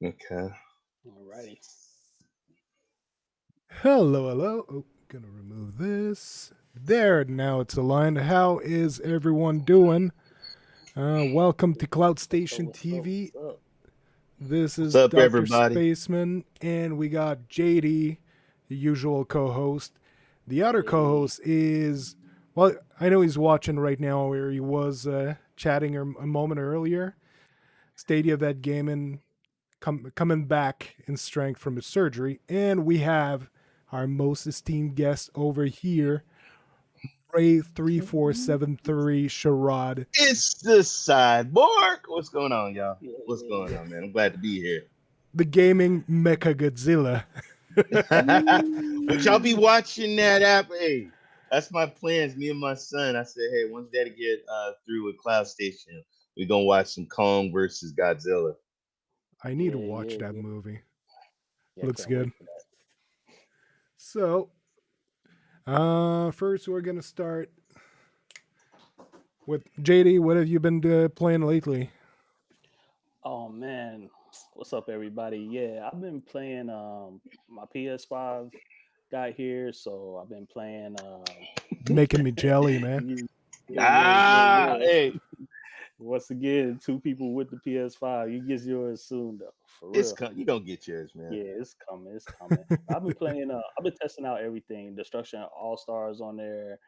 Okay. Alrighty. Hello, hello. Oh, gonna remove this. There, now it's aligned. How is everyone doing? Welcome to Cloud What's up? Station What's up? TV. What's up? This What's is up, Dr. everybody? Spaceman, and we got JD, the usual co host. The other co Hey. host is, well, I know he's watching right now where he was chatting a moment earlier. Stadia Vet Gaming coming back in strength from his surgery. And we have our most esteemed guest over here, Ray3473 Sherrod, It's the Cyborg. What's going on, y'all? Yeah, What's yeah, going yeah. on, man? I'm glad to be here. the gaming Mecha Godzilla. Would y'all be Ooh. watching that app? Hey, that's my plans. Me and my son. I said, hey, once Daddy get through with Cloud Station, we're gonna watch some Kong versus Godzilla. I need to Yeah, watch yeah, that yeah. movie. Yeah, I Looks can't wait good. for that. So, first we're gonna start with JD. What have you been playing lately? Oh man. What's up everybody? Yeah, I've been playing my PS5 got here, so I've been playing Making me jelly, man. yeah, Ah, yeah. hey, Once again, two people with the PS5. You get yours soon though, for real. you gonna get yours, man. Yeah, it's coming. It's coming. I've been playing. I've been testing out everything. Destruction All Stars on there.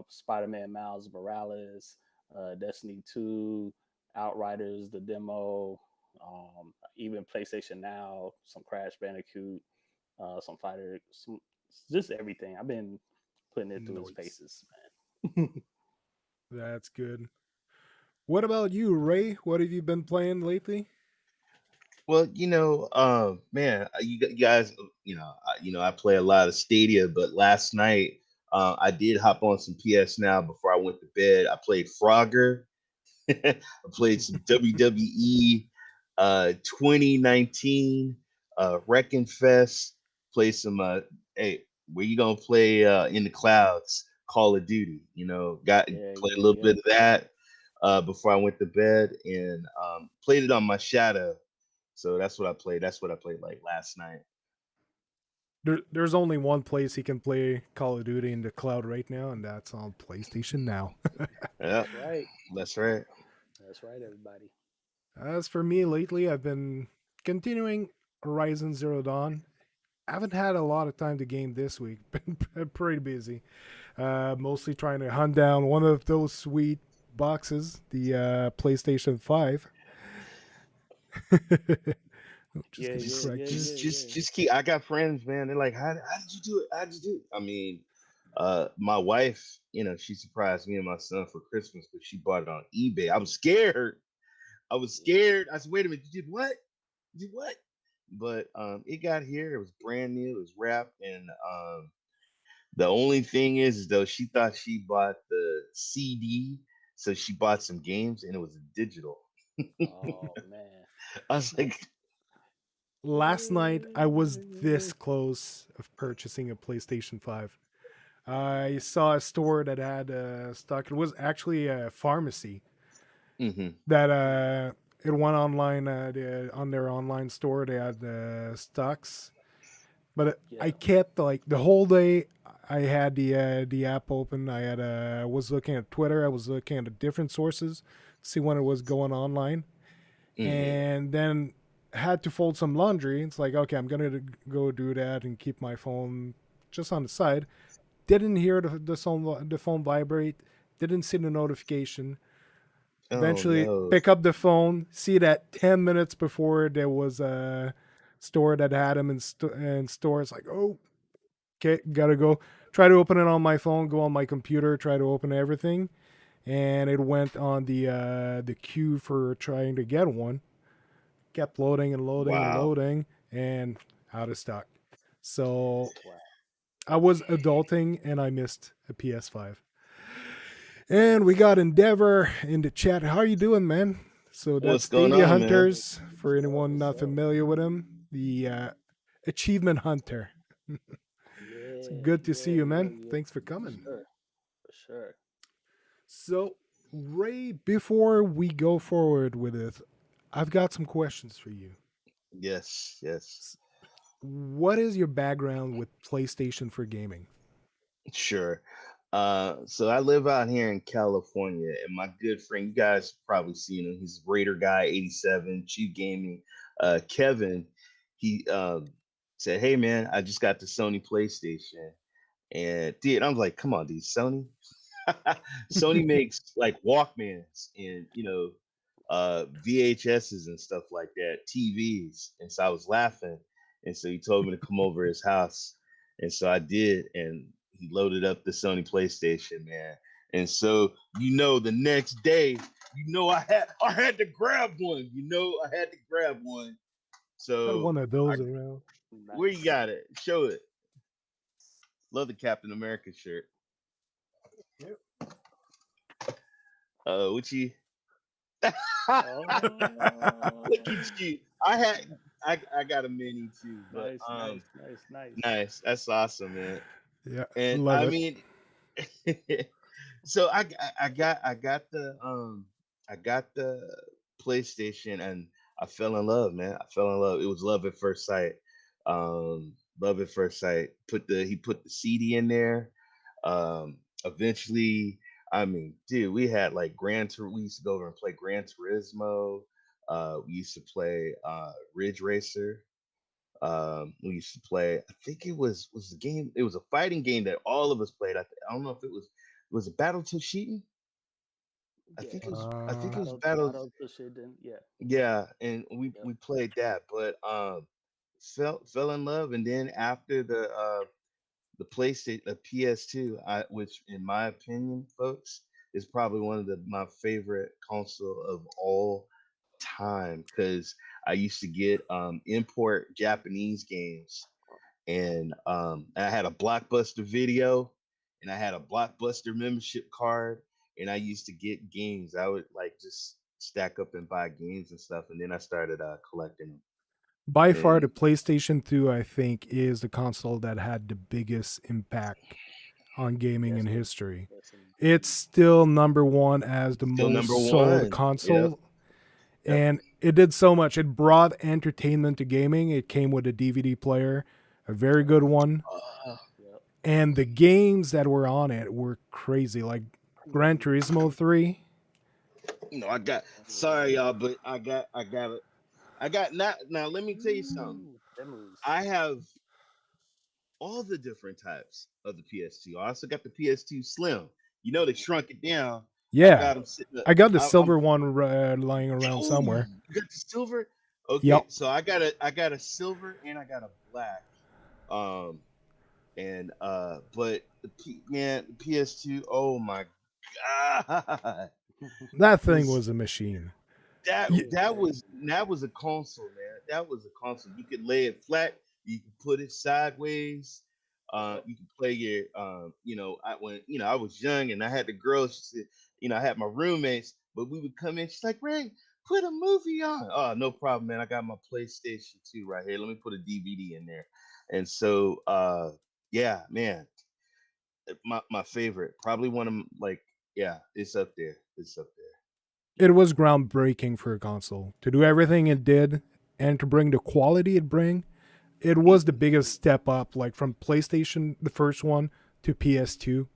Spider-Man Miles Morales. Destiny 2. Outriders, the demo. Even PlayStation Now. Some Crash Bandicoot. Some Fighter. Some just everything. I've been putting it through its Noise. paces, man. That's good. What about you, Ray? What have you been playing lately? Well, man, you guys, I play a lot of Stadia, but last night I did hop on some PS Now before I went to bed. I played Frogger. I played some WWE 2019 Wrecking Fest. Play some hey, where you gonna play in the clouds? Call of Duty. Got Yeah, play a yeah, little yeah. bit of that before I went to bed, and played it on my shadow. So that's what I played. That's what I played like last night. There's only one place he can play Call of Duty in the cloud right now, and that's on PlayStation Now. Yeah, That's right. that's right. That's right, everybody. As for me lately, I've been continuing Horizon Zero Dawn. I haven't had a lot of time to game this week. Been pretty busy. Mostly trying to hunt down one of those sweet boxes, the PlayStation 5. Just Yeah, gonna yeah, Just, correct yeah, just, yeah, this. just, yeah. just keep. I got friends, man. They're like, how did you do it? How did you do it? How did you do it? I mean, my wife, she surprised me and my son for Christmas, but she bought it on eBay. I was scared. I was scared. I said, wait a minute, you did what? You did what? But it got here. It was brand new. It was wrapped, and the only thing is though, she thought she bought the CD, so she bought some games, and it was digital. Oh man. I was like, Last night, I was this close of purchasing a PlayStation 5. I saw a store that had stock. It was actually a pharmacy mm-hmm, that it went online on their online store. They had stocks, but I Yeah. kept like the whole day. I had the app open. I was looking at Twitter. I was looking at the different sources, see when it was going online, mm-hmm. and then had to fold some laundry. It's like, okay, I'm gonna go do that and keep my phone just on the side. Didn't hear the phone vibrate. Didn't see the notification. Oh Eventually, no. pick up the phone. See that 10 minutes before there was a store that had them in store. It's like, oh, okay, gotta go. Try to open it on my phone. Go on my computer. Try to open everything, and it went on the queue for trying to get one. Kept loading and loading and Wow. loading, and out of stock. So Wow. I was adulting, and I missed a PS5. And we got Endeavor in the chat. How are you doing, man? So that's What's going Stadia on, man? Hunters. For What's up? anyone What's not up? familiar with him, the achievement hunter. It's Yeah, good to see yeah, you, yeah, man. yeah. Thanks for For coming. sure. For sure. So, Ray, before we go forward with it, I've got some questions for you. Yes, yes. What is your background with PlayStation for gaming? Sure. So I live out here in California, and my good friend, you guys probably seen him. He's Raider Guy 87, Chief Gaming. Kevin, he said, "Hey man, I just got the Sony PlayStation," and dude, I'm like, "Come on, dude, Sony." Sony makes like Walkmans and VHSs and stuff like that, TVs. And so I was laughing. And so he told me to come over his house. And so I did, and he loaded up the Sony PlayStation, man. And so the next day, I had to grab one. I had to grab one. Got So one of those around. where you Nice. got it? Show it. Love the Captain America shirt. Yep. What you Oh, Look at you. I got a mini too, but nice. nice. That's awesome, man. Yeah, And love I it. mean, so I got the PlayStation and I fell in love, man. I fell in love. It was love at first sight. Love at first sight. He put the CD in there. Eventually, I mean, dude, we had like we used to go over and play Gran Turismo. We used to play Ridge Racer. We used to play. I think it was the game. It was a fighting game that all of us played. I don't know if it was a Battle Toshinden. I Yeah. think it was. I think it was Battle. Battle to shit then. Yeah. Yeah, and we Yep. we played that, but fell in love, and then after the PlayStation, the PS2, which in my opinion, folks, is probably one of my favorite console of all time because I used to get import Japanese games, and I had a Blockbuster Video, and I had a Blockbuster membership card, and I used to get games. I would like just stack up and buy games and stuff, and then I started collecting them. By far, the And PlayStation 2, I think, is the console that had the biggest impact on gaming Yes, in sir. history. Yes, It's indeed. still number one as the still number most sold one. Yep, console, yep. and it did so much. It brought entertainment to gaming. It came with a DVD player, a very Yep. good one, Uh, Yep. and the games that were on it were crazy, like Gran Turismo 3. I got. Sorry, y'all, but I got not now. Let me tell you something. Ooh, that moves. I have all the different types of the PS2. I also got the PS2 Slim. They shrunk it down. I Yeah, got them sitting up. I got the I'm silver one lying around oh, somewhere. you got the silver? Okay, Yep. so I got a silver and I got a black. Um and but the PS2, oh my god. That thing This was a machine. that Y- that was a console, man. That was a console. You could lay it flat, you could put it sideways. Yep. You could play your I was young and I had the girls, I had my roommates, but we would come in. She's like, Ray, put a movie on. Oh, no problem, man. I got my PlayStation 2 right here. Let me put a DVD in there. And so yeah, man, my favorite. Probably one of like, yeah, it's up there. It's up there. It was groundbreaking for a console to do everything it did and to bring the quality it bring. It was the biggest step up, like from PlayStation, the first one, to PS2.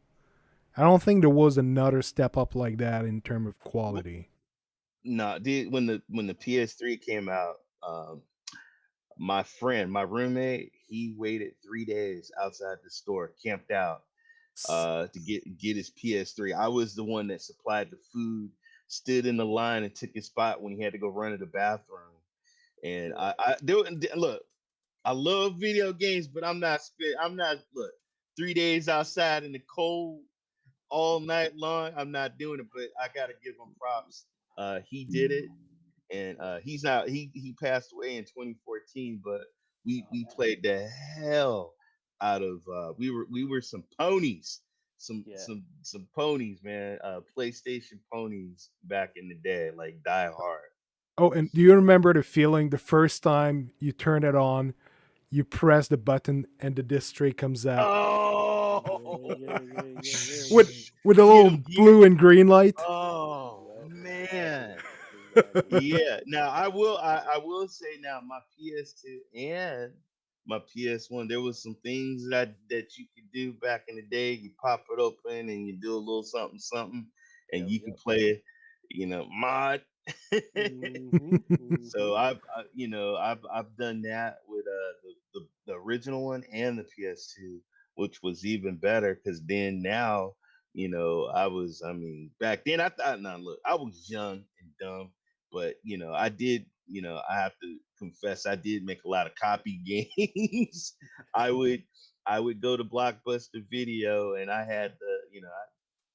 I don't think there was another step up like that in terms of quality. No, when the PS3 came out, my friend, my roommate, he waited 3 days outside the store, camped out, to get his PS3. I was the one that supplied the food, stood in the line, and took his spot when he had to go run to the bathroom. And Yeah. I do look. I love video games, but I'm not look 3 days outside in the cold all night long. I'm not doing it, but I gotta give him props. He did it, and he's not. He passed away in 2014, but Oh we man. played the hell out of. We were some ponies, Yeah. some ponies, man. PlayStation ponies back in the day, like Die Hard. Oh, and do you remember the feeling the first time you turn it on, you press the button and the disc tray comes out Oh, Yeah. with a get little him, blue and green light? Oh Yep. man, Yeah. Now I will say now my PS2 and my PS1, there was some things that you could do back in the day. You pop it open and you do a little something something, and Yep, you can yep. play, mod. So Mm-hmm. I've done that with the original one and the PS2, which was even better because then now I mean back then I thought, now look, I was young and dumb, but I have to confess I did make a lot of copy games. I would I would go to Blockbuster Video and I had I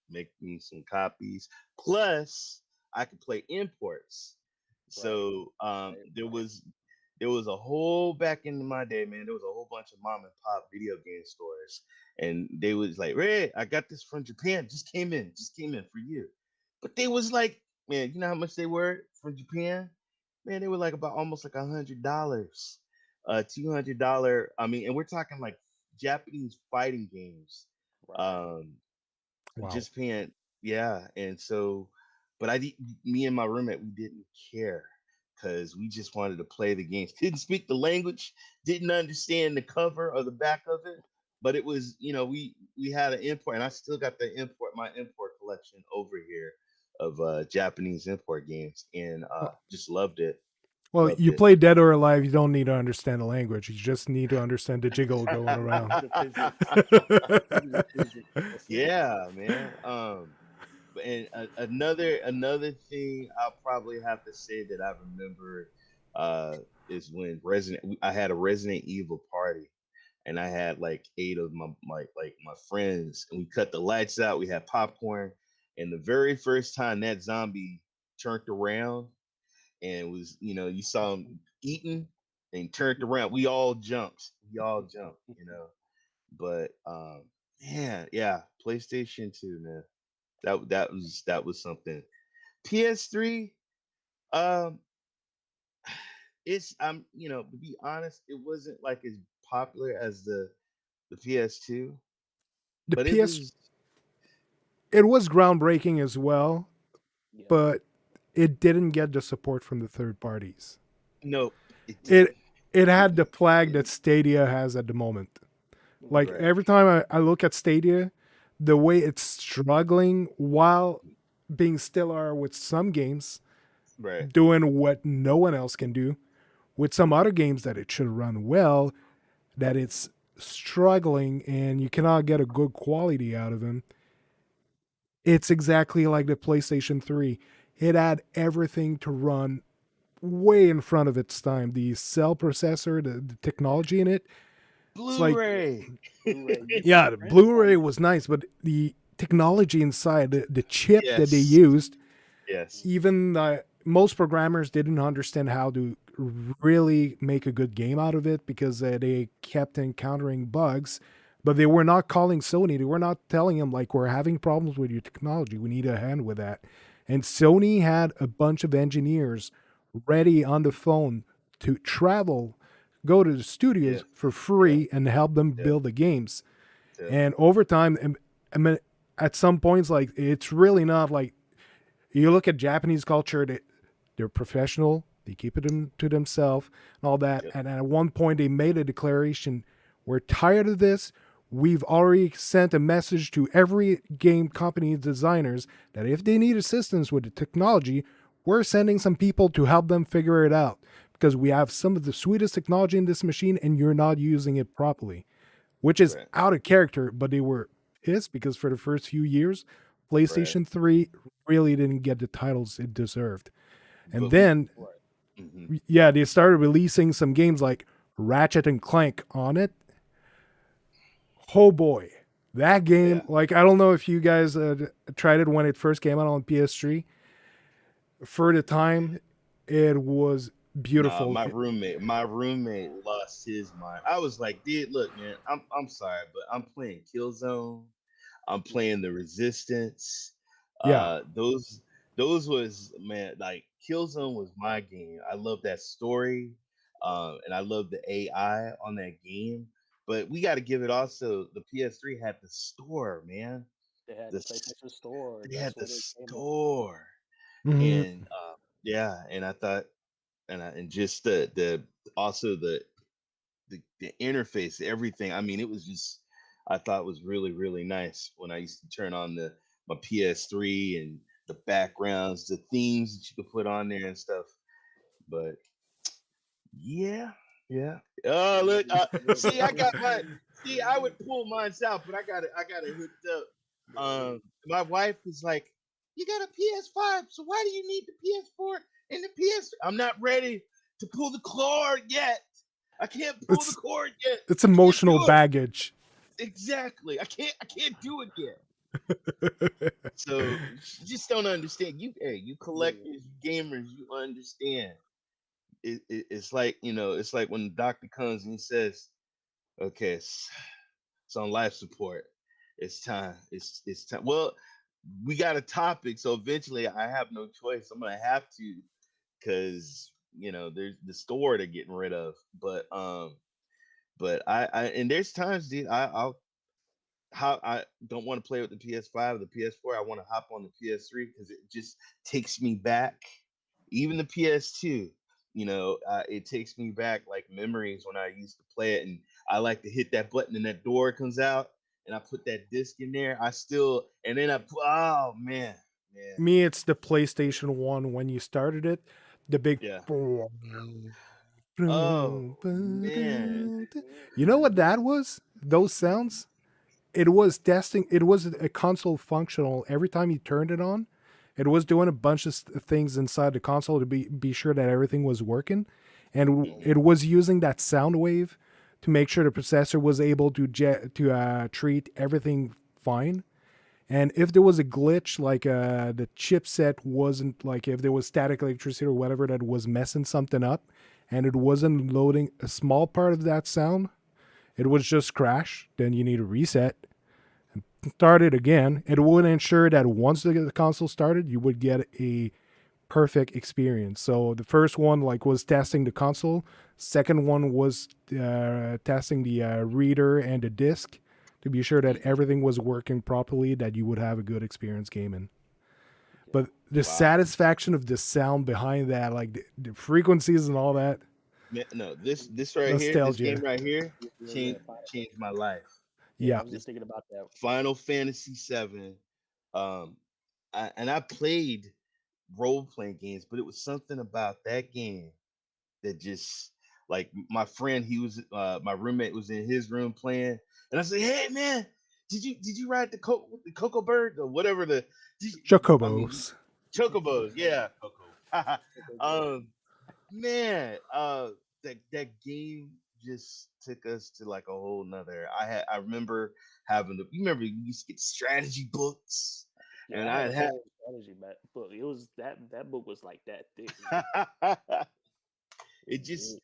make me some copies. Plus, I could play imports. Right, So right, there right. was a whole back in my day, man. There was a whole bunch of mom and pop video game stores, and they was like, "Ray, I got this from Japan. Just came in for you." But they was like, man, you know how much they were from Japan? Man, they were like about almost like $100, $200. I mean, and we're talking like Japanese fighting games. Right. Um, Wow. just paying, yeah. And so, but me and my roommate, we didn't care because we just wanted to play the games. Couldn't speak the language, didn't understand the cover or the back of it, but it was, we had an import, and I still got my import collection over here of Japanese import games, and just loved it, Well, loved you it. play Dead or Alive, you don't need to understand the language. You just need to understand the jiggle going around. The physics. Use the physics. That's it. Yeah, man. And another thing I'll probably have to say that I remember is when I had a Resident Evil party, and I had like eight of my friends, and we cut the lights out. We had popcorn, and the very first time that zombie turned around and was, you saw him eating and turned around, we all jumped. We all jumped, But yeah, PlayStation 2, man. That was something. PS3, um, it's to be honest, it wasn't like as popular as the PS2, The but it PS, was it was groundbreaking as well, Yeah. but it didn't get the support from the third parties. nope, it It didn't. it It had the didn't. flag that Stadia has at the moment. Like Mm-hmm. Right. every time I look at Stadia, the way it's struggling while being stellar with some games, Right. doing what no one else can do, with some other games that it should run well, that it's struggling and you cannot get a good quality out of them. It's exactly like the PlayStation 3. It had everything to run way in front of its time. The cell processor, the technology in it, it's like, Yeah. Blu-ray. Blu-ray. You could yeah, the print on Blu-ray it. was nice, but the technology inside, the chip that they Yes. used, Yes. even most programmers didn't understand how to really make a good game out of it because they kept encountering bugs, but they were not calling Sony. They were not telling them like, we're having problems with your technology, we need a hand with that. And Sony had a bunch of engineers ready on the phone to travel, go to the Yeah. studios for Yeah. free and help them Yeah. build the games. Yeah. And over time, I mean, at some points, like, it's really not like, you look at Japanese culture, they're professional, they keep it to themselves and all that. Yep. And at one point, they made a declaration: we're tired of this. We've already sent a message to every game company designers that if they need assistance with the technology, we're sending some people to help them figure it out because we have some of the sweetest technology in this machine and you're not using it properly, which is Right. out of character. But they were pissed because for the first few years, Right. PlayStation 3 really didn't get the titles it deserved. And But we. then, Right. Mhm. yeah, they started releasing some games like Ratchet and Clank on it. Oh boy, that game! Yeah. Like, I don't know if you guys tried it when it first came out on PS3. For the time, it was Nah, beautiful. my roommate lost his mind. I was like, dude, look, man, I'm sorry, but I'm playing Killzone. I'm playing the Resistance. Yeah, Those was, man, like Killzone was my game. I love that story. And I love the AI on that game. But we got to give it also, the PS3 had the store, man. They had The the s- PlayStation Store. they had That's the where they came up. store. hmm And Yeah, and I thought, and just the also the interface, everything. I mean, it was just I thought was really really nice when I used to turn on my PS3 and the backgrounds, the themes that you could put on there and stuff. But yeah, yeah. Oh look, see, I got my see. I would pull mine out, but I got it hooked up. My wife was like, "You got a PS5, so why do you need the PS4 and the PS?" I'm not ready to pull the cord yet. I can't pull the It's cord yet. it's I can't emotional do it. baggage. Exactly. I can't do it yet. So you just don't understand. You collectors, you gamers, you understand. It's like it's like when the doctor comes and he says, "Okay, it's on life support. It's time. It's time." Well, we got a topic, so eventually I have no choice. I'm gonna have to because there's the store they're getting rid of. But I and there's times, dude, I don't want to play with the PS5 or the PS4. I want to hop on the PS3 because it just takes me back. Even the PS2, it takes me back like memories when I used to play it, and I like to hit that button and that door comes out, and I put that disc in there. I still, and then oh man, man, Me, it's the PlayStation 1 when you started it. The big. yeah. You Oh man, know what that was? Those sounds? It was testing. It was a console functional. Every time you turned it on, it was doing a bunch of things inside the console to be sure that everything was working, and mhm, it was using that sound wave to make sure the processor was able to treat everything fine. And if there was a glitch, like the chipset wasn't like if there was static electricity or whatever that was messing something up, and it wasn't loading a small part of that sound, it would just crash. Then you need to reset, start it again. It would ensure that once the console started, you would get a perfect experience. So the first one like was testing the console. Second one was testing the reader and the disc to be sure that mhm. everything was working properly, that you would have a good experience gaming. Okay. But the Wow. satisfaction of the sound behind that, like the frequencies and all that, No, this right here, this game nostalgia. right here, Yeah, changed changed my life. yeah, Yeah, I was just This thinking about that. Final Fantasy VII. Um, I played role playing games, but it was something about that game that just like my friend, he was my roommate was in his room playing, and I said, "Hey man, did you ride the Cocoa Bird or whatever did you, I mean Chocobos. Chocobos? Yeah, Coco. Okay, good. um, man, that game just took us to like a whole nother. I remember having you remember you used to get strategy books, Yeah, and I had I a had whole strategy book. It was that book was like that thick, man. It it was just big.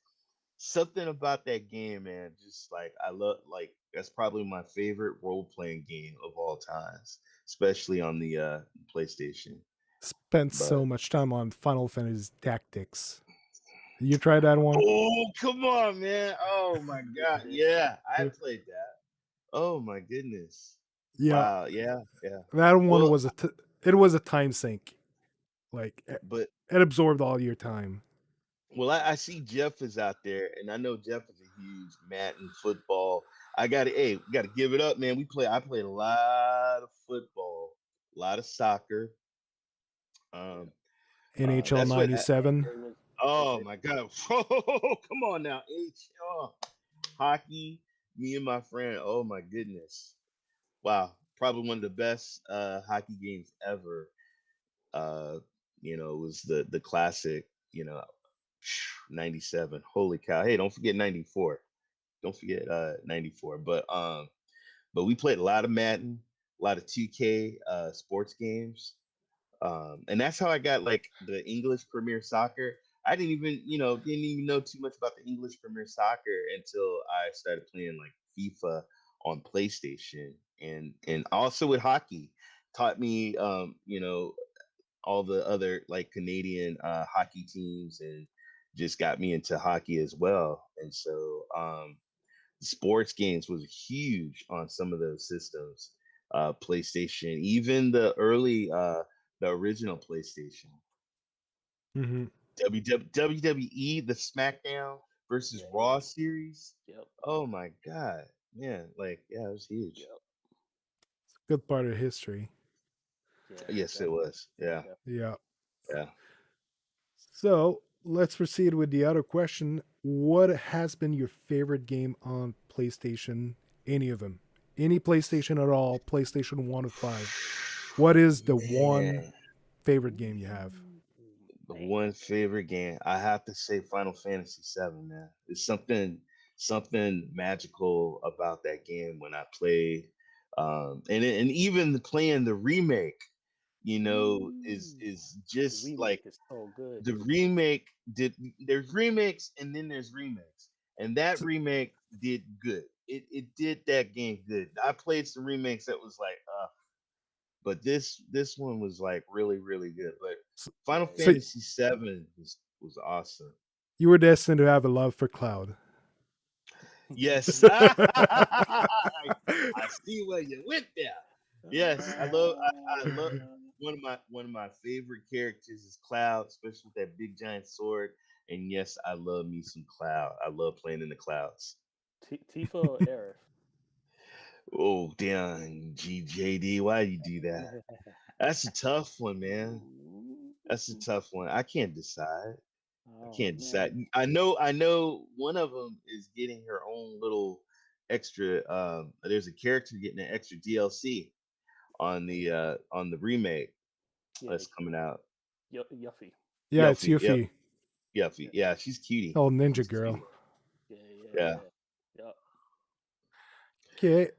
something about that game, man. Just like I love, like that's probably my favorite role playing game of all times, especially on the PlayStation. Spent But so much time on Final Fantasy Tactics. You tried that one? oh, come on, man! Oh my God, yeah, I played that. Oh my goodness! Yeah, Wow, yeah, yeah. that one Well, was it was a time sink. Like but it absorbed all your time. I see Jeff is out there, and I know Jeff is a huge Madden football. We gotta give it up, man. I played a lot of football, a lot of soccer. Yeah, Um, NHL that's what. '97. it was my Oh favorite. my God! Come on now, hockey. Me and my friend. Oh my goodness! Wow, probably one of the best hockey games ever. Uh, it was the classic. 97. Holy cow! Hey, don't forget 94. Don't forget 94. But we played a lot of Madden, a lot of 2K sports games. And that's how I got like the English Premier Soccer. I didn't even know too much about the English Premier Soccer until I started playing like FIFA on PlayStation, and also with hockey taught me all the other like Canadian hockey teams, and just got me into hockey as well. And so sports games was huge on some of those systems, PlayStation, even the original PlayStation. Mm-hmm. WWE, the SmackDown versus Yeah, Raw yeah. series. Yep. Oh my god, man! Like, yeah, it was huge. Yep. Good part of history. Yeah. Yes, it Definitely. was. Yeah, Yeah. yeah. So let's proceed with the other question. What has been your favorite game on PlayStation? Any of them? Any PlayStation at all? PlayStation 1 to 5. What is the one Man, favorite game you have? the Man. one favorite game I have to say, Final Fantasy VII. Man, it's something magical about that game when I played, and even playing the remake, is Ooh. The just like remake is so good. the remake did. There's remakes and then there's remakes, and that So, remake did good. It did that game good. I played some remakes that was like, but this one was like really really good. But so, Final Yeah, yeah. Fantasy VII was awesome. you were destined to have a love for Cloud. Yes, I see where you went there. Yes, I love one of my favorite characters is Cloud, especially with that big giant sword. And yes, I love me some Cloud. I love playing in the clouds. Tifa or Aerith? Oh damn, GJD, why you do that? That's a tough one, man. That's a tough one. I can't decide. I Oh can't man. decide. I know one of them is getting her own little extra. There's a character getting an extra DLC on the remake Yeah, that's coming out. Yuffie. Yeah, it's Yuffie, yep, Yuffie. Yuffie. Yeah, Yeah, she's cutie. Oh, Ninja She's Girl. cutie. yeah, yeah, Yeah. yeah. Yep. Okay,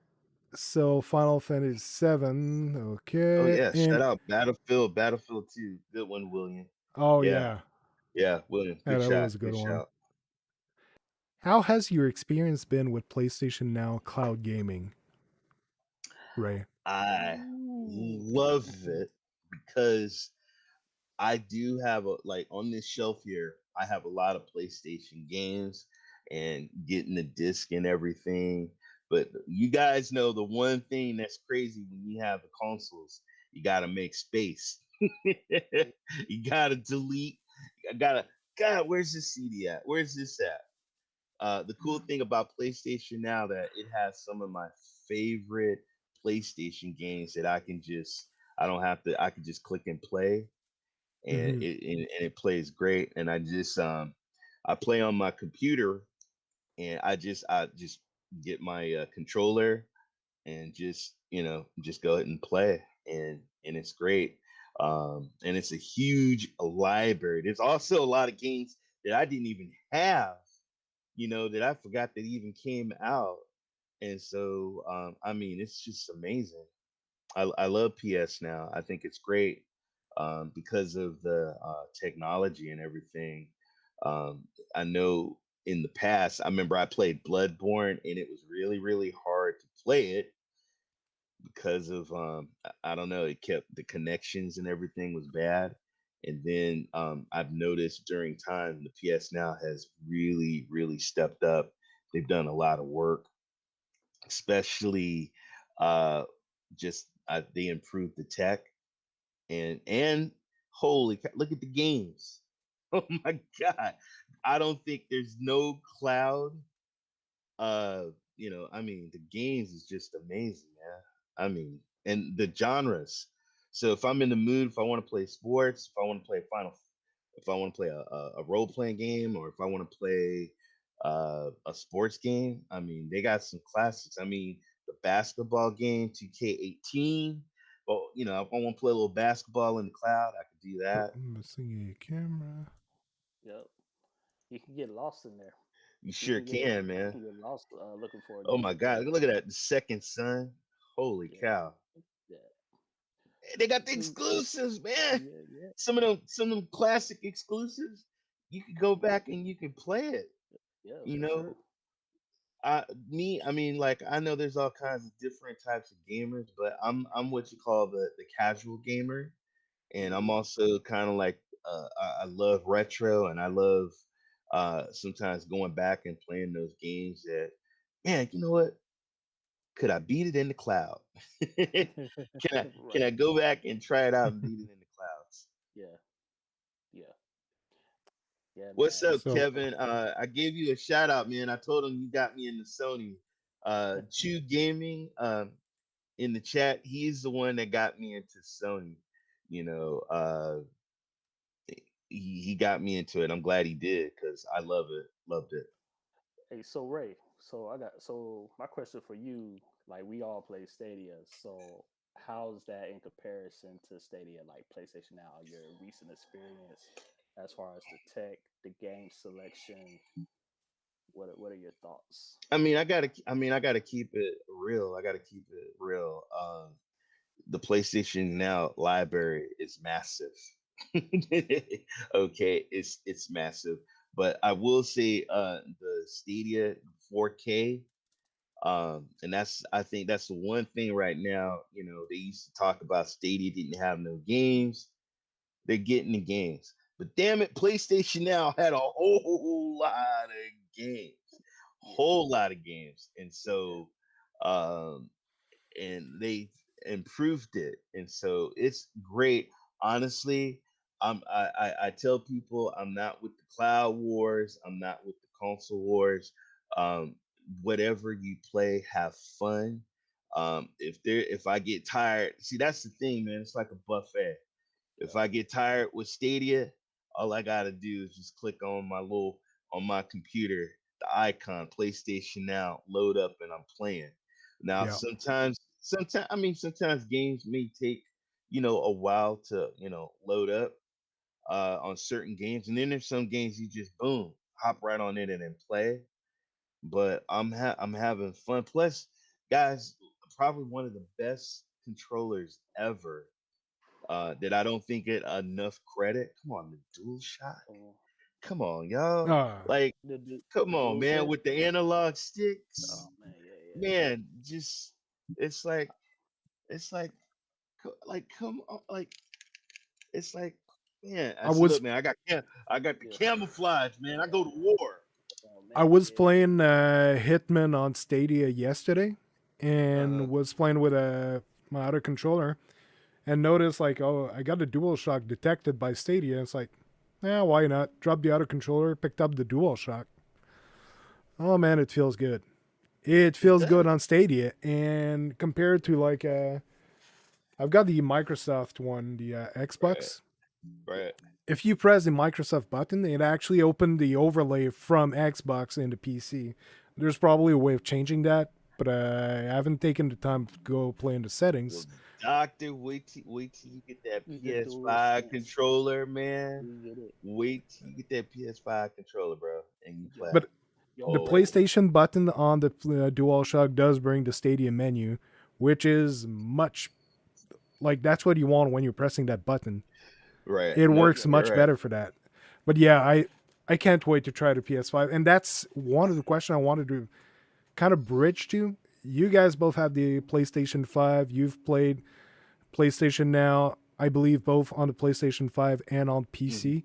so Final Fantasy 7. Oh Okay, yeah. Shout and out Battlefield 2. Good one, William. oh Yeah, yeah, yeah, William. yeah, Good that shot. was a good Good one. shout. How has your experience been with PlayStation Now Cloud Gaming, Ray? I Ooh. love it because I do have a like on this shelf here. I have a lot of PlayStation games and getting the disc and everything. But you guys know the one thing that's crazy when you have the consoles, you gotta make space. You gotta delete. I gotta. God, where's this CD at? Where's this at? The cool thing about PlayStation now that it has some of my favorite PlayStation games that I don't have to I can just click and play and Mm-hmm. it plays great. And I play on my computer and I just get my controller and just go ahead and play and it's great. And it's a huge library. There's also a lot of games that I didn't even have, that I forgot that even came out. And so I mean it's just amazing. I love PS now. I think it's great because of the technology and everything. Um, I know in the past, I remember I played Bloodborne and it was really, really hard to play it because of I don't know, it kept the connections and everything was bad. And then I've noticed during time the PS Now has really, really stepped up. They've done a lot of work, especially uh, just they improved the tech and holy look at the games. Oh my god. I don't think there's no cloud. I mean the games is just amazing, man. I mean, and the genres. So if I'm in the mood, if I want to play sports, if I want to play if I want to play a role playing game, or if I want to play a sports game, I mean, they got some classics. I mean, the basketball game, 2K18. Well, if I want to play a little basketball in the cloud, I could do Oh, that. I'm missing a camera. Yep. You can get lost in there. You You sure can get can, you man. can get lost looking for a Oh game my to God, play. look at that, the second son. Holy Yeah. cow. Yeah. They got the Mm, exclusives, man. yeah. Yeah. Some of them classic exclusives. You can go back and you can play it. Yeah. You For sure. know, I mean, like I know there's all kinds of different types of gamers, but I'm what you call the casual gamer, and I'm Mm. also kind of like I love retro, and I love sometimes going back and playing those games that, man, you know what? Could I beat it in the cloud? Can I Right. go back and try it out and beat it in the clouds? Yeah. Yeah. Yeah, What's man. up, So Kevin? I gave you a shout out, man. I told him you got me into Sony. Chew Gaming, in the chat, he's the one that got me into Sony. You know, he got me into it. I'm glad he did because I love it, loved it. Hey, so Ray, so my question for you, like we all play Stadia, so how's that in comparison to Stadia, like PlayStation Now, your recent experience as far as the tech, the game selection, what are your thoughts? I gotta keep it real. I gotta keep it real. The PlayStation Now library is massive. Okay, it's massive. But I will say the Stadia 4K, and that's I think that's the one thing right now, they used to talk about Stadia didn't have no games. They're getting the games. But damn it, PlayStation Now had a whole lot of games. Yeah, Whole lot of games. And yeah. so um and they improved it, and so it's great. Honestly, I tell people I'm not with the cloud wars, I'm not with the console wars. um Whatever you play, have fun. If I get tired, see, that's the thing, man, it's like a buffet. Yeah. If I get tired with Stadia, all I gotta do is just click on my computer, the icon, PlayStation Now, load up, and I'm playing. Now, yeah, sometimes games may take, a while to, load up on certain games, and then there's some games you just boom, hop right on it and then play. But I'm having fun. Plus, guys, probably one of the best controllers ever, that I don't think get enough credit. Come on, the Dual Shock. Oh, Come on, y'all. uh, Like, come the on, dual man, sense. with the analog sticks, Oh man, yeah, yeah. man, just it's like it's like come on, like it's like, man. I I see. was Look, man, I got the Yeah. camouflage, man. I go to war. Oh I man, was yeah, yeah. playing Hitman on Stadia yesterday, Uh, and was playing with my other controller, and noticed like, oh, I got the DualShock detected by Stadia. It's like, yeah, why not? Drop the other controller, picked up the DualShock. Oh man, it feels good. It it feels good does. on Stadia, and compared to like, I've got the Microsoft one, the Right, Xbox. right. If you press the Microsoft button, it actually opened the overlay from Xbox into PC. There's probably a way of changing that, but I haven't taken the time to go play in the Well, settings. Doctor, wait till you get that The dual PS5 sense. controller, man. You get it. Wait till you get that PS5 controller, bro, and you Yo, play. But the yo, Oh, PlayStation button on the DualShock does bring the Stadia menu, which is much like that's what you want when you're pressing that button. right. It Nope, works yo, you're much right. better for that. But yeah, I can't wait to try the PS5, and that's one of the questions I wanted to kind of bridge to. You guys both have the PlayStation 5. You've played PlayStation Now, I believe, both on the PlayStation 5 and on Hmm. PC.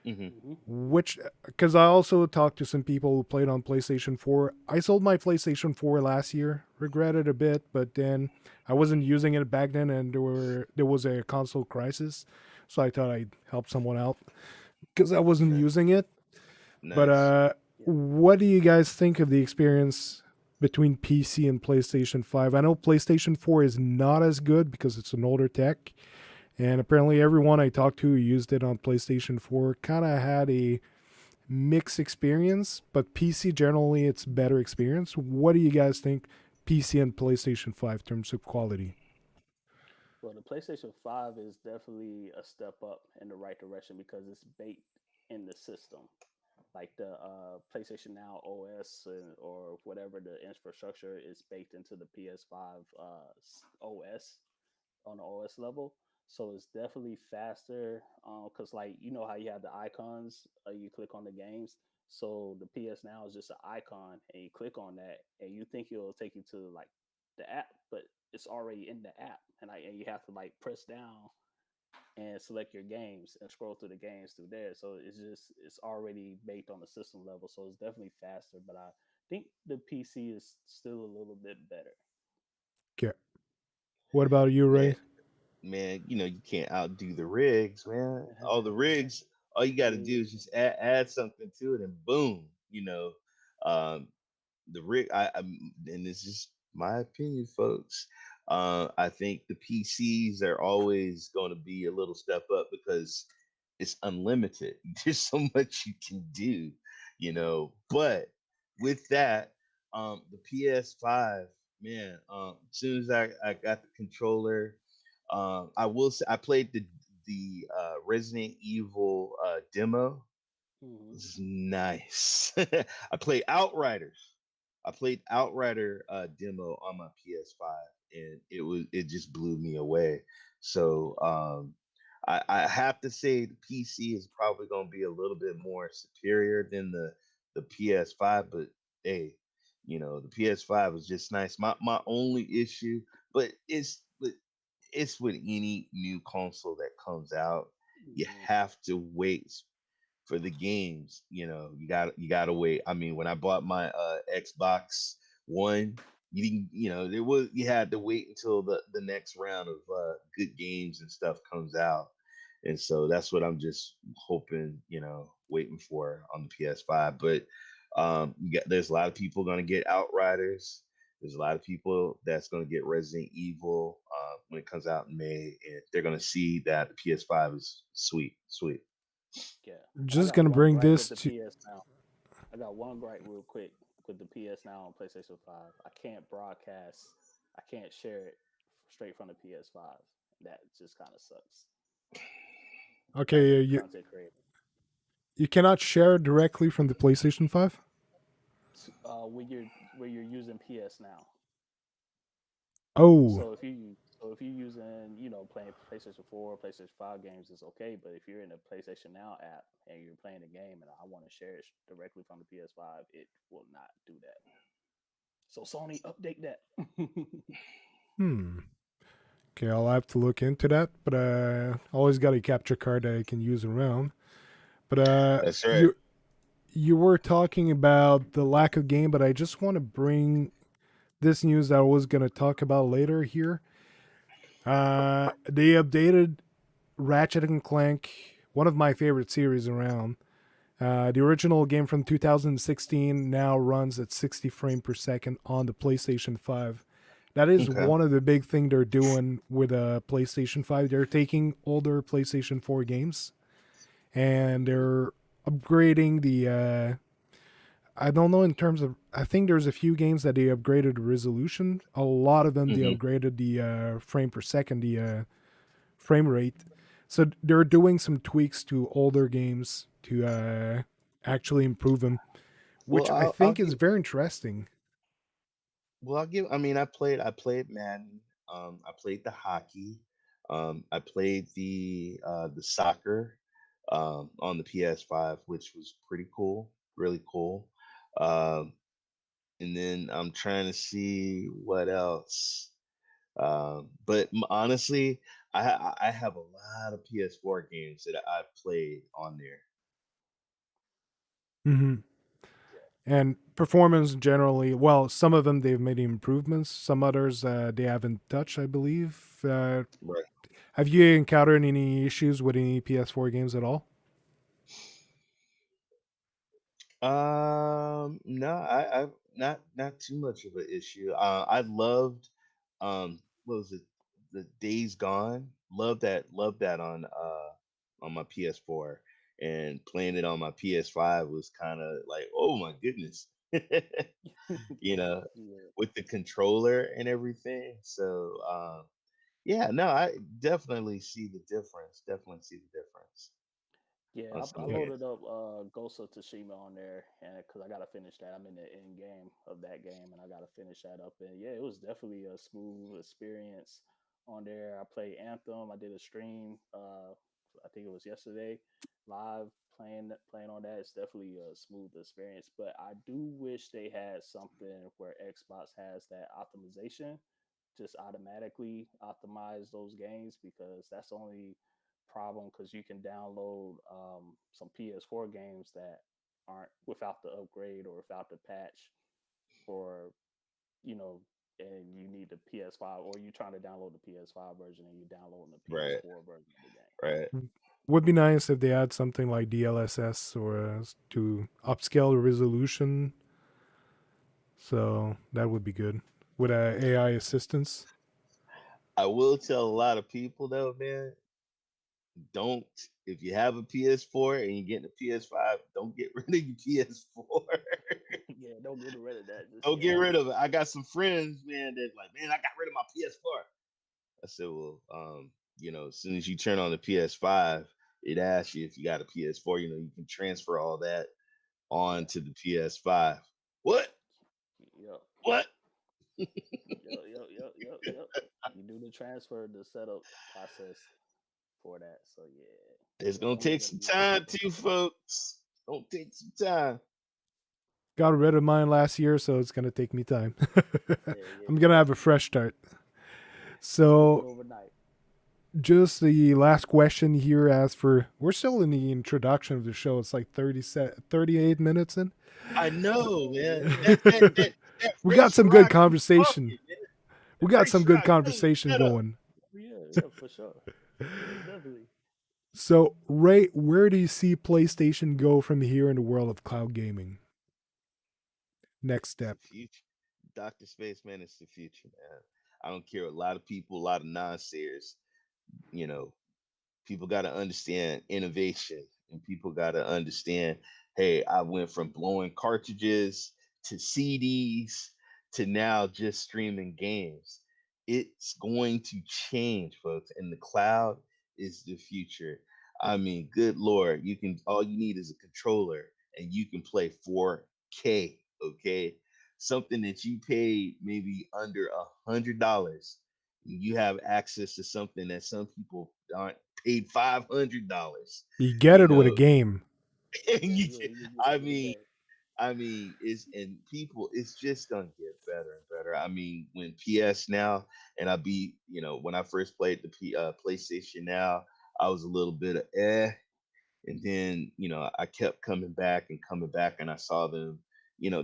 Hmm. mm-hmm. Which, because I also talked to some people who played on PlayStation 4. I sold my PlayStation 4 last year, regretted a bit, but then I wasn't using it back then, and there was a console crisis, so I thought I'd help someone out because I wasn't Okay, using it. But nice. Yeah. what do you guys think of the experience between PC and PlayStation 5? I know PlayStation 4 is not as good because it's an older tech, and apparently everyone I talked to who used it on PlayStation 4 kind of had a mixed experience, but PC generally it's better experience. What do you guys think PC and PlayStation 5 in terms of quality? Well, the PlayStation 5 is definitely a step up in the right direction because it's baked in the system. Like the PlayStation Now OS or whatever the infrastructure is baked into the PS5 OS on the OS level. So it's definitely faster because, like, you know how you have the icons, you click on the games. So the PS Now is just an icon, and you click on that, and you think it'll take you to like the app, but it's already in the app, and you have to like press down and select your games and scroll through the games through there. So it's already baked on the system level. So it's definitely faster. But I think the PC is still a little bit better. Okay. What about you, Man, Ray? man, you can't outdo the rigs, man. All you got to Yeah. do is just add something to it, and boom, um, the rig. And this is my opinion, folks. I think the PCs are always going to be a little step up because it's unlimited. There's so much you can do, But with that, the PS5, man, as soon as I got the controller, I will say I played the Resident Evil demo. Mhm. This is nice. I played Outriders. I played Outrider demo on my PS5, and it just blew me away. So I have to say the PC is probably going to be a little bit more superior than the PS5, but hey, the PS5 is just nice. My only issue, but it's with any new console that comes out, you Mhm. have to wait for the games. You gotta wait. I mean, when I bought my Xbox One, you didn't, there was you had to wait until the next round of good games and stuff comes out. And so that's what I'm just hoping, waiting for on the PS5. But there's a lot of people gonna get Outriders. There's a lot of people that's going to get Resident Evil when it comes out in May, and they're going to see that the PS5 is sweet, sweet. Yeah. And I Just got gonna one bring gripe with this the to. PS Now. I got one gripe real quick with the PS Now on PlayStation 5. I can't broadcast. I can't share it straight from the PS5. That just kind of sucks as Okay, a you content creator. you cannot share directly from the PlayStation 5. When you're using PS Now. Oh, So if you're using, playing PlayStation 4, PlayStation 5 games, it's okay. But if you're in the PlayStation Now app and you're playing a game and I want to share it directly from the PS5, it will not do that. So Sony, update that. hmm. Okay, I'll have to look into that. But always got a capture card that I can use around. But That's right. you were talking about the lack of game, but I just want to bring this news that I was gonna talk about later here. They updated Ratchet and Clank, one of my favorite series around. The original game from 2016 now runs at 60 frame per second on the PlayStation 5. That is Okay. one of the big thing they're doing with a PlayStation 5. They're taking older PlayStation 4 games and they're upgrading the I don't know in terms of. I think there's a few games that they upgraded the resolution. A lot of them they Hmm. upgraded the frame per second, the frame rate. So they're doing some tweaks to older games to actually improve them, Well, which I I'll think is give. very interesting. Well, I'll give. I mean, I played Madden. I played the hockey. I played the soccer on the PS5, which was pretty cool, really cool. Um, and then I'm trying to see what else. But honestly, I have a lot of PS4 games that I've played on there. Hmm. And performance generally, well, some of them they've made improvements. Some others they haven't touched, I believe. Right. Have you encountered any issues with any PS4 games at all? No, I not too much of an issue. I loved what was it? The Days Gone. Love that on my PS4, and playing it on my PS5 was kind of like, oh my goodness. you know, Yeah. with the controller and everything. So yeah, no, I definitely see the difference. Definitely see the difference Yeah, on I some Yeah. games. loaded up Ghost of Tsushima on there, and because I gotta finish that, I'm in the end game of that game, and I gotta finish that up. And yeah, it was definitely a smooth experience on there. I played Anthem. I did a stream. I think it was yesterday, live playing on that. It's definitely a smooth experience. But I do wish they had something where Xbox has that optimization, just automatically optimize those games because that's the only problem because you can download some PS4 games that aren't without the upgrade or without the patch, or you know, and you need the PS5, or you're trying to download the PS5 version and you're downloading the Right, PS4 version of the game. right. Would be nice if they had something like DLSS or to upscale the resolution. So that would be good with AI assistance. I will tell a lot of people though, man, don't, if you have a PS4 and you get a PS5, don't get rid of your PS4. Yeah, don't get rid of that just Don't yet. get rid of it. I got some friends, man, that's like, man, I got rid of my PS4. I said, well, as soon as you turn on the PS5, it asks you if you got a PS4. You can transfer all that on Yeah. to the PS5. What? Yep. What? Yep. You do the transfer, the setup process for that. So yeah. It's Yeah, gonna don't get take rid of some your time PS4. too, folks. Gonna take some time. Got rid of mine last year, so it's gonna take me time. Yeah. I'm gonna have a fresh start. Do it So overnight. just the last question here. As for, we're still in the introduction of the show. It's like 38 minutes in. I know, man. Yeah. That We got race some good rock keep conversation. talking, man. We That got some race good rock, tell him to conversation shut up. going. Yeah, for sure. Yeah, definitely. So, Ray, where do you see PlayStation go from here in the world of cloud gaming? Next It's the step. future. Dr. Spaceman is the future, man. I don't care. A lot of people, a lot of non-sayers, you know, people got to understand innovation, and people got to understand, hey, I went from blowing cartridges to CDs to now just streaming games. It's going to change, folks, and the cloud is the future. I mean, good lord, all you need is a controller and you can play 4K, okay? Something that you paid maybe under $100, you have access to something that some people aren't paid $500. You get You it with a know, game. and Yeah, you, you get I it with a mean, game. it's just gonna get better and better. I mean, when PS now, and when I first played the PlayStation now, I was a little bit of and then I kept coming back, and I saw them.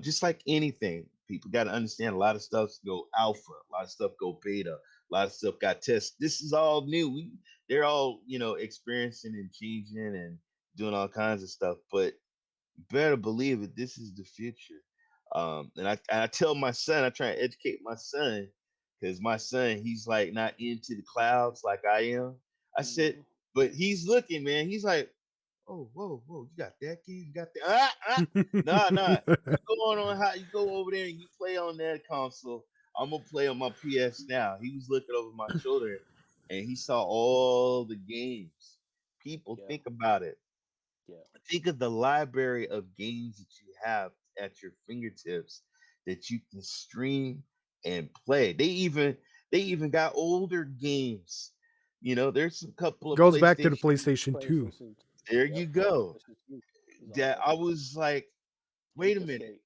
Just like anything, people got to understand a lot of stuff go alpha, a lot of stuff go beta, a lot of stuff got tested. This is all new. They're all experiencing and changing and doing all kinds of stuff, but better believe it, this is the future. And I tell my son, I try to educate my son, because my son, he's like not into the clouds like I am. I said, Mm-hmm. but he's looking, man. He's like, oh, whoa, you got that game, you got that. Nah. You go on how you go over there and you play on that console. I'm gonna play on my PS now. He was looking over my shoulder and he saw all the games. People, Yeah, think about it. yeah. Think of the library of games that you have at your fingertips that you can stream and play. They even got older games. There's a couple of Goes back to the PlayStation. PlayStation 2. PlayStation. There Yep. you go. PlayStation 2 is on That there. I was like, wait a Ape minute, Escape.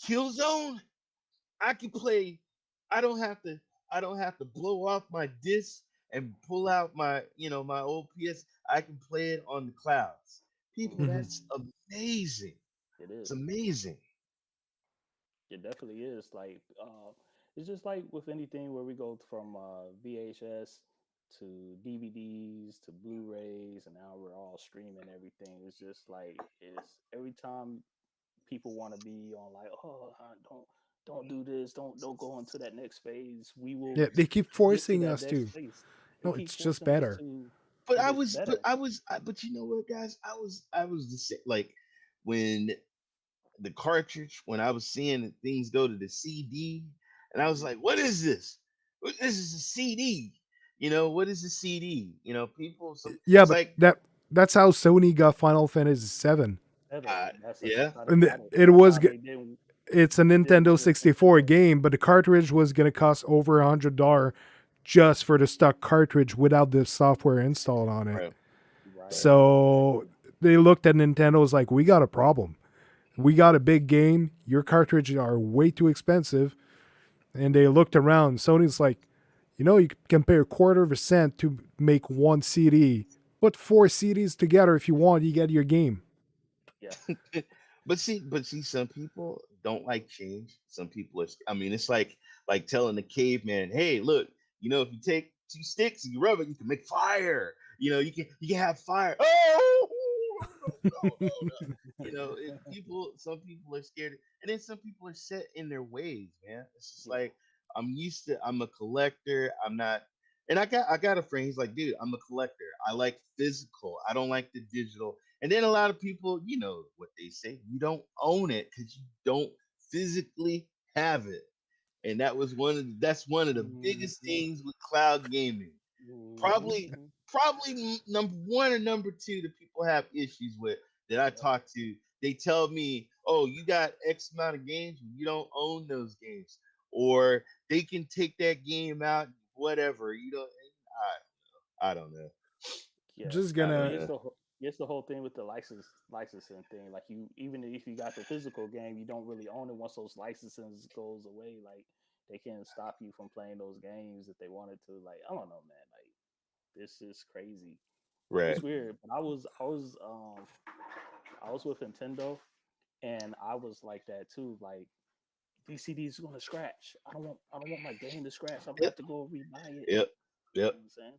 Killzone. I can play. I don't have to. I don't have to blow off my disc and pull out my old PS. I can play it on the clouds. People, Mm-hmm. Mhm. that's amazing. It It's is. amazing. It definitely is. Like, it's just like with anything where we go from VHS to DVDs to Blu-rays, and now we're all streaming everything. It's just like it's every time people want to be on like, oh, don't do this, don't go into that next phase. We will Yeah, they keep get to forcing that us next to. phase. They No, keep it's just forcing us better. to, But but I it's was, but better. I was, but you know what, guys? I was the same. Like when the cartridge, when I was seeing that things go to the CD, and I was Mm-hmm. like, what is this? This is a CD. What is a CD? Yeah, It's but like, that's how Sony got Final Fantasy 7. Seven. yeah, That's how they And got it. it That's was how they didn't. it's a They didn't Nintendo do it for 64 PS. game, but the cartridge was going to cost over $100 just for the stock cartridge without the software installed on it. right, right. Right. So Exactly. they looked at Nintendo, was like, we got a problem. We got a big game. Your cartridges are way too expensive. And they looked around. Sony's like, you can pay a quarter of a cent to make one CD. Put 4 CDs together if you want, you get your game. Yeah. But see, some people don't like change. Some people are. I mean, it's like telling the caveman, "Hey, look, if you take two sticks and you rub it, you can make fire. You can have fire. Oh no. Some people are scared, and then some people are set in their ways, man. It's just Yeah. like I'm a collector. I'm not, and I got a friend. He's like, dude, I'm a collector. I like physical. I don't like the digital. And then a lot of people, you know what they say, you don't own it because you don't physically have it. And that's one of the biggest Mhm. things with cloud gaming. Probably Mhm. probably number one or number two that people have issues with that I Yep. talk to. They tell me, "Oh, you got X amount of games, you don't own those games," or they can take that game out, whatever. You don't. I don't know. Yeah, Just I don't gonna know. it's the whole thing with the licensing thing. Like you, even if you got the physical game, you don't really own it. Once those licenses goes away, like they can't stop you from playing those games if they wanted to. Like I don't know, man. Like this is crazy. Right. It's weird. But I was with Nintendo, and I was like that too. Like these CDs are gonna scratch. I don't want my game to scratch. I'm gonna have Yep. to go rebuy it. Yep. You Yep. know what I'm saying?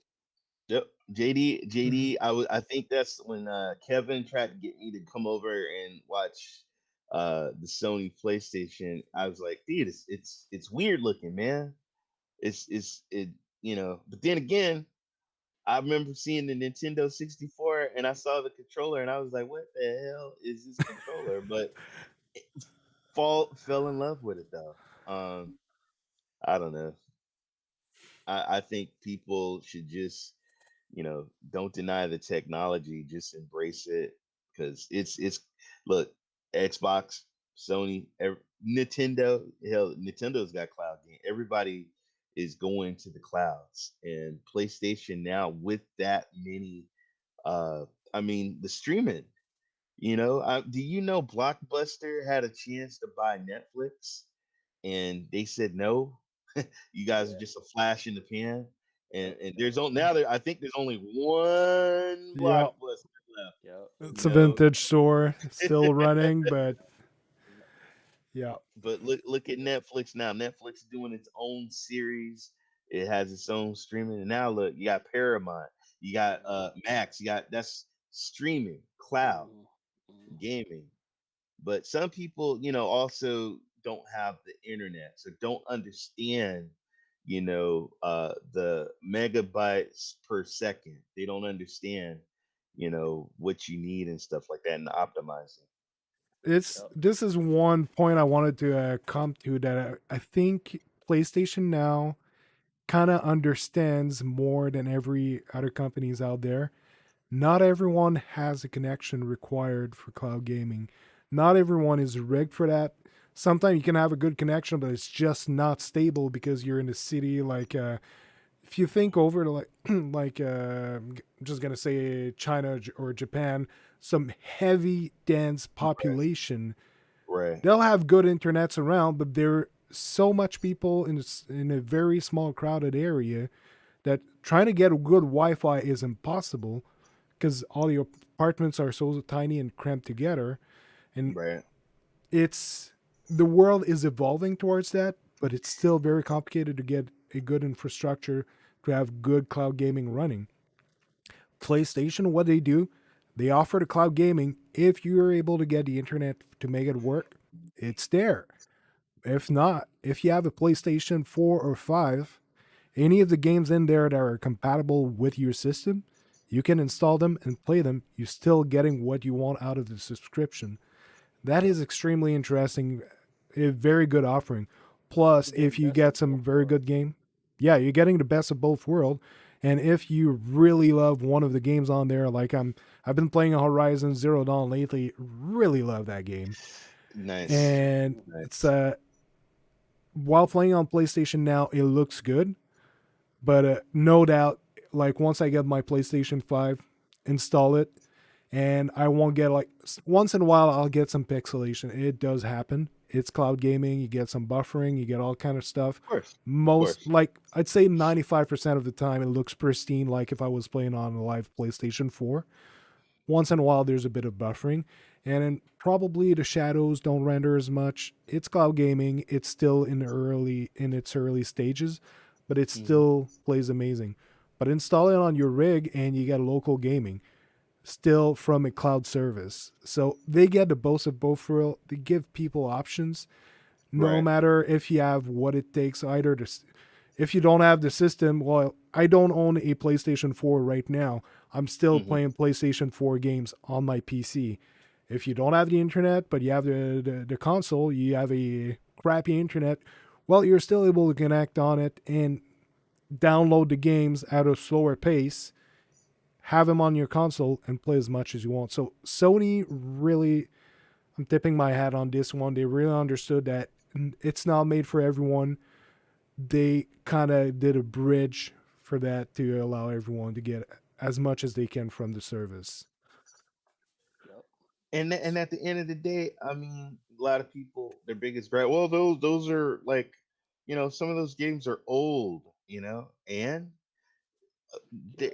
Yep. Mhm. I think that's when Kevin tried to get me to come over and watch the Sony PlayStation. I was like, dude, it's weird looking, man. But then again, I remember seeing the Nintendo 64 and I saw the controller and I was like, what the hell is this controller? But fell in love with it though. I don't know. I think people should just, don't deny the technology, just embrace it because it's look, Xbox, Sony, Nintendo, hell, Nintendo's got cloud game. Everybody is going to the clouds, and PlayStation now with that many, uh, I mean, the streaming. Do you know Blockbuster had a chance to buy Netflix, and they said no. You guys are Yeah. just a flash in the pan. And Yep. and Yep. there's only now there I think there's only one Yep. Blockbuster left. Yep. It's You a know, vintage store, still running, but yeah. but look at Netflix now. Netflix is doing its own series. It has its own streaming. And now look, you got Paramount, you got Mhm. Max, you got that's streaming, cloud, Mhm. Mhm. gaming. But some people, also don't have the internet, so don't understand, the megabytes per second. They don't understand, what you need and stuff like that, and optimizing. Yep. This is one point I wanted to come to that I think PlayStation now kind of understands more than every other companies out there. Not everyone has a connection required for cloud gaming. Not everyone is rigged for that. Sometimes you can have a good connection, but it's just not stable because you're in a city like if you think over to like I'm just gonna say China or Japan, some heavy dense Right, population, right, they'll have good internets around, but there are so much people in a very small crowded area that trying to get a good Wi-Fi is impossible because all your apartments are so tiny and cramped together, and right. it's the world is evolving towards that, but it's still very complicated to get a good infrastructure to have good cloud gaming running. PlayStation, what they do, they offer the cloud gaming. If you're able to get the internet to make it work, it's there. If not, if you have a PlayStation 4 or 5, any of the games in there that are compatible with your system, you can install them and play them. You're still getting what you want out of the subscription. That Yep. is extremely interesting. A very good offering. Plus, You get if you best get of some both very good worlds. game, yeah, you're getting the best of both worlds. And if you really love one of the games on there, like I've been playing Horizon Zero Dawn lately. Really love that game, Nice, and Mhm. it's nice. while playing on PlayStation now, it looks good. But no doubt, like once I get my PlayStation 5, install it, and I won't get like once in a while I'll get some pixelation. It does happen. It's cloud gaming. You get some buffering. You get all kind of stuff. Of course, of Most course. like I'd say 95% of the time it looks pristine, like if I was playing on a live PlayStation 4. Once in a while there's a bit of buffering, and then probably the shadows don't render as much. It's cloud gaming. It's still in its early stages, but it still plays amazing. But install it on your rig and you get local gaming, still from a cloud service. So they get the both of both world. They give people options, no Right. matter if you have what it takes. Either if you don't have the system, well, I don't own a PlayStation 4 right now. I'm still playing PlayStation 4 games on my PC. If you don't have the internet, but you have the console, you have a crappy internet, well, you're still able to connect on it and download the games at a slower pace, have them on your console, and play as much as you want. So Sony really, I'm tipping my hat on this one. They really understood that it's not made for everyone. They kind of did a bridge for that to allow everyone to get as much as they can from the service. Yep. And at the end of the day, I mean, a lot of people, their biggest gripe, well, those are like, some of those games are old, and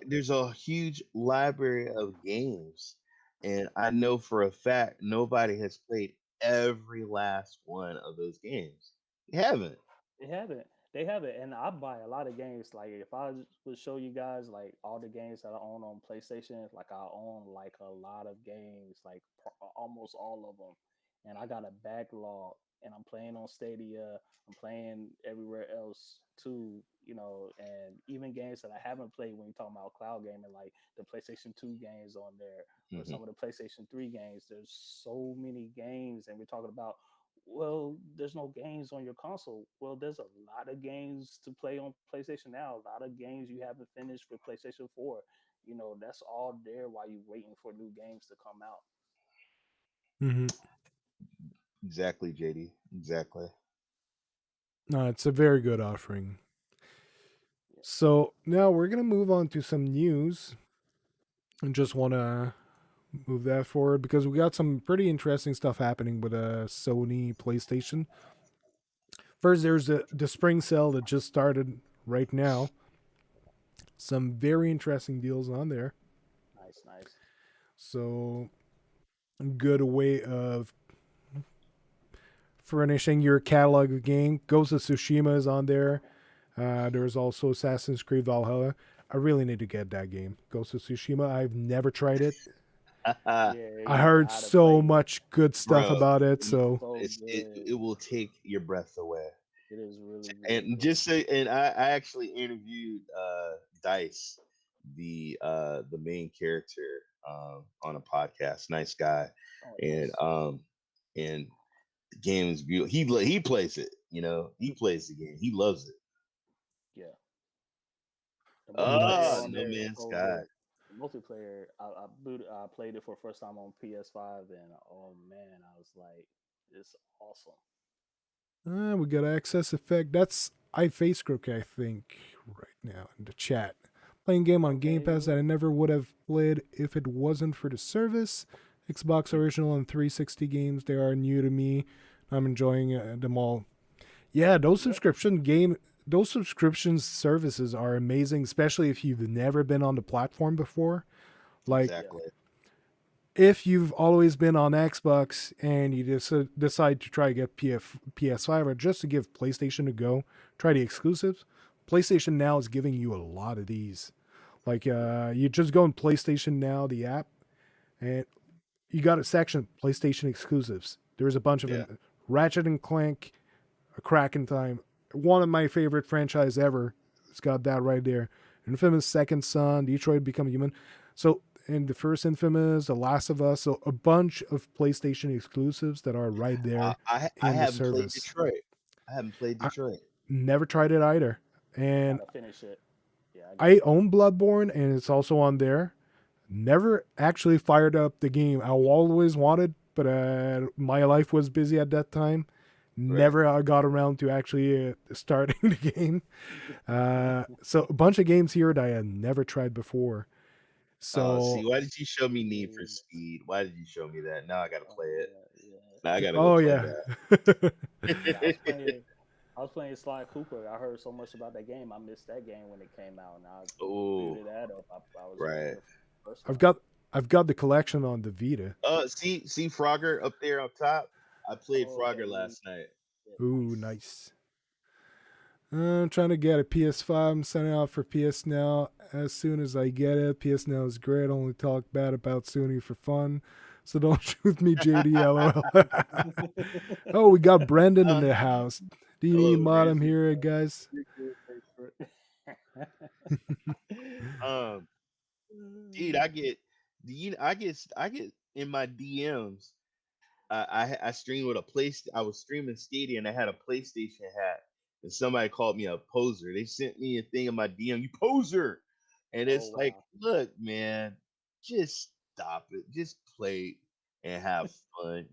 there's a huge library of games, and I know for a fact nobody has played every last one of those games. You haven't. They haven't. They haven't. And I buy a lot of games. Like if I would show you guys like all the games that I own on PlayStation, like I own like a lot of games, like almost all of them. And I got a backlog. And I'm playing on Stadia. I'm playing everywhere else too. And even games that I haven't played when you're talking about cloud gaming, like the PlayStation 2 games on there, or Hmm. some of the PlayStation 3 games. There's so many games, and we're talking about, well, there's no games on your console. Well, there's a lot of games to play on PlayStation now. A lot of games you haven't finished for PlayStation 4. That's all there while you're waiting for new games to come out. Mm-hmm. Exactly, JD. Exactly. No, it's a very good offering. So now we're gonna move on to some news, and just want to move that forward because we got some pretty interesting stuff happening with Sony PlayStation. First, there's the spring sale that just started right now. Some very interesting deals on there. Nice, nice. So, a good way of furnishing your catalog of game. Ghost of Tsushima is on there. There's also Assassin's Creed Valhalla. I really need to get that game, Ghost of Tsushima. I've never tried it. Yeah, I you heard gotta play so it. much good stuff Bro, about it. you- So, So it good. it will take your breath away. It is really, really And good. just say, and I actually interviewed Dice, the main character, on a podcast. Nice guy, Oh, and nice. and the game is beautiful. He plays it. He plays the game. He loves it. Yeah. The multiplayer nice. on No there is Man's so Sky. good. The multiplayer, I played it for the first time on PS5, and oh man, I was like, it's awesome. We got Access Effect. That's iFaceCrook, I think, right now in the chat. Playing game on Game Pass that I never would have played if it wasn't for the service. Xbox original and 360 games, they are new to me. I'm enjoying them all. Yeah, those subscription services are amazing, especially if you've never been on the platform before. Like, Exactly. if you've always been on Xbox and you just decide to try to get PS5 or just to give PlayStation a go, try the exclusives. PlayStation Now is giving you a lot of these. Like, you just go on PlayStation Now, the app, and you got a section PlayStation exclusives. There's a bunch of Yeah. them. Ratchet and Clank, A Crack in Time, one of my favorite franchise ever. It's got that right there. Infamous Second Son, Detroit Become Human. So, and the first Infamous, The Last of Us. So a bunch of PlayStation exclusives that are right there I in the haven't played service. Detroit. I haven't played I Detroit. never tried it either. And Gotta finish it. Yeah, I own Bloodborne and it's also on there. Never actually fired up the game. I always wanted, but my life was busy at that time. Never got around to actually starting the game. So a bunch of games here that I had never tried before. So See, why did you show me Need for Speed? Why did you show me that? Now I gotta play it. Yeah. Now I gotta go oh play yeah, that. I was playing Sly Cooper. I heard so much about that game. I missed that game when it came out. And I Oh, booted that up. I was right. playing it first I've time. got the collection on the Vita. See Frogger up there up top. I played Oh, Frogger okay. last night. Ooh, nice. I'm trying to get a PS5. I'm signing up for PS Now as soon as I get it. PS Now is great. Only talk bad about Sony for fun. So don't shoot me, JD. LOL. Oh, we got Brendan in Uh, the house. Do you need hello, mod? I'm Ramsey. here, guys. Um, dude, I get in my DMs. I streamed with a place. I was streaming Stadia and I had a PlayStation hat, and somebody called me a poser. They sent me a thing in my DM, you poser, and Oh it's like, wow. look, man, just stop it, just play and have fun.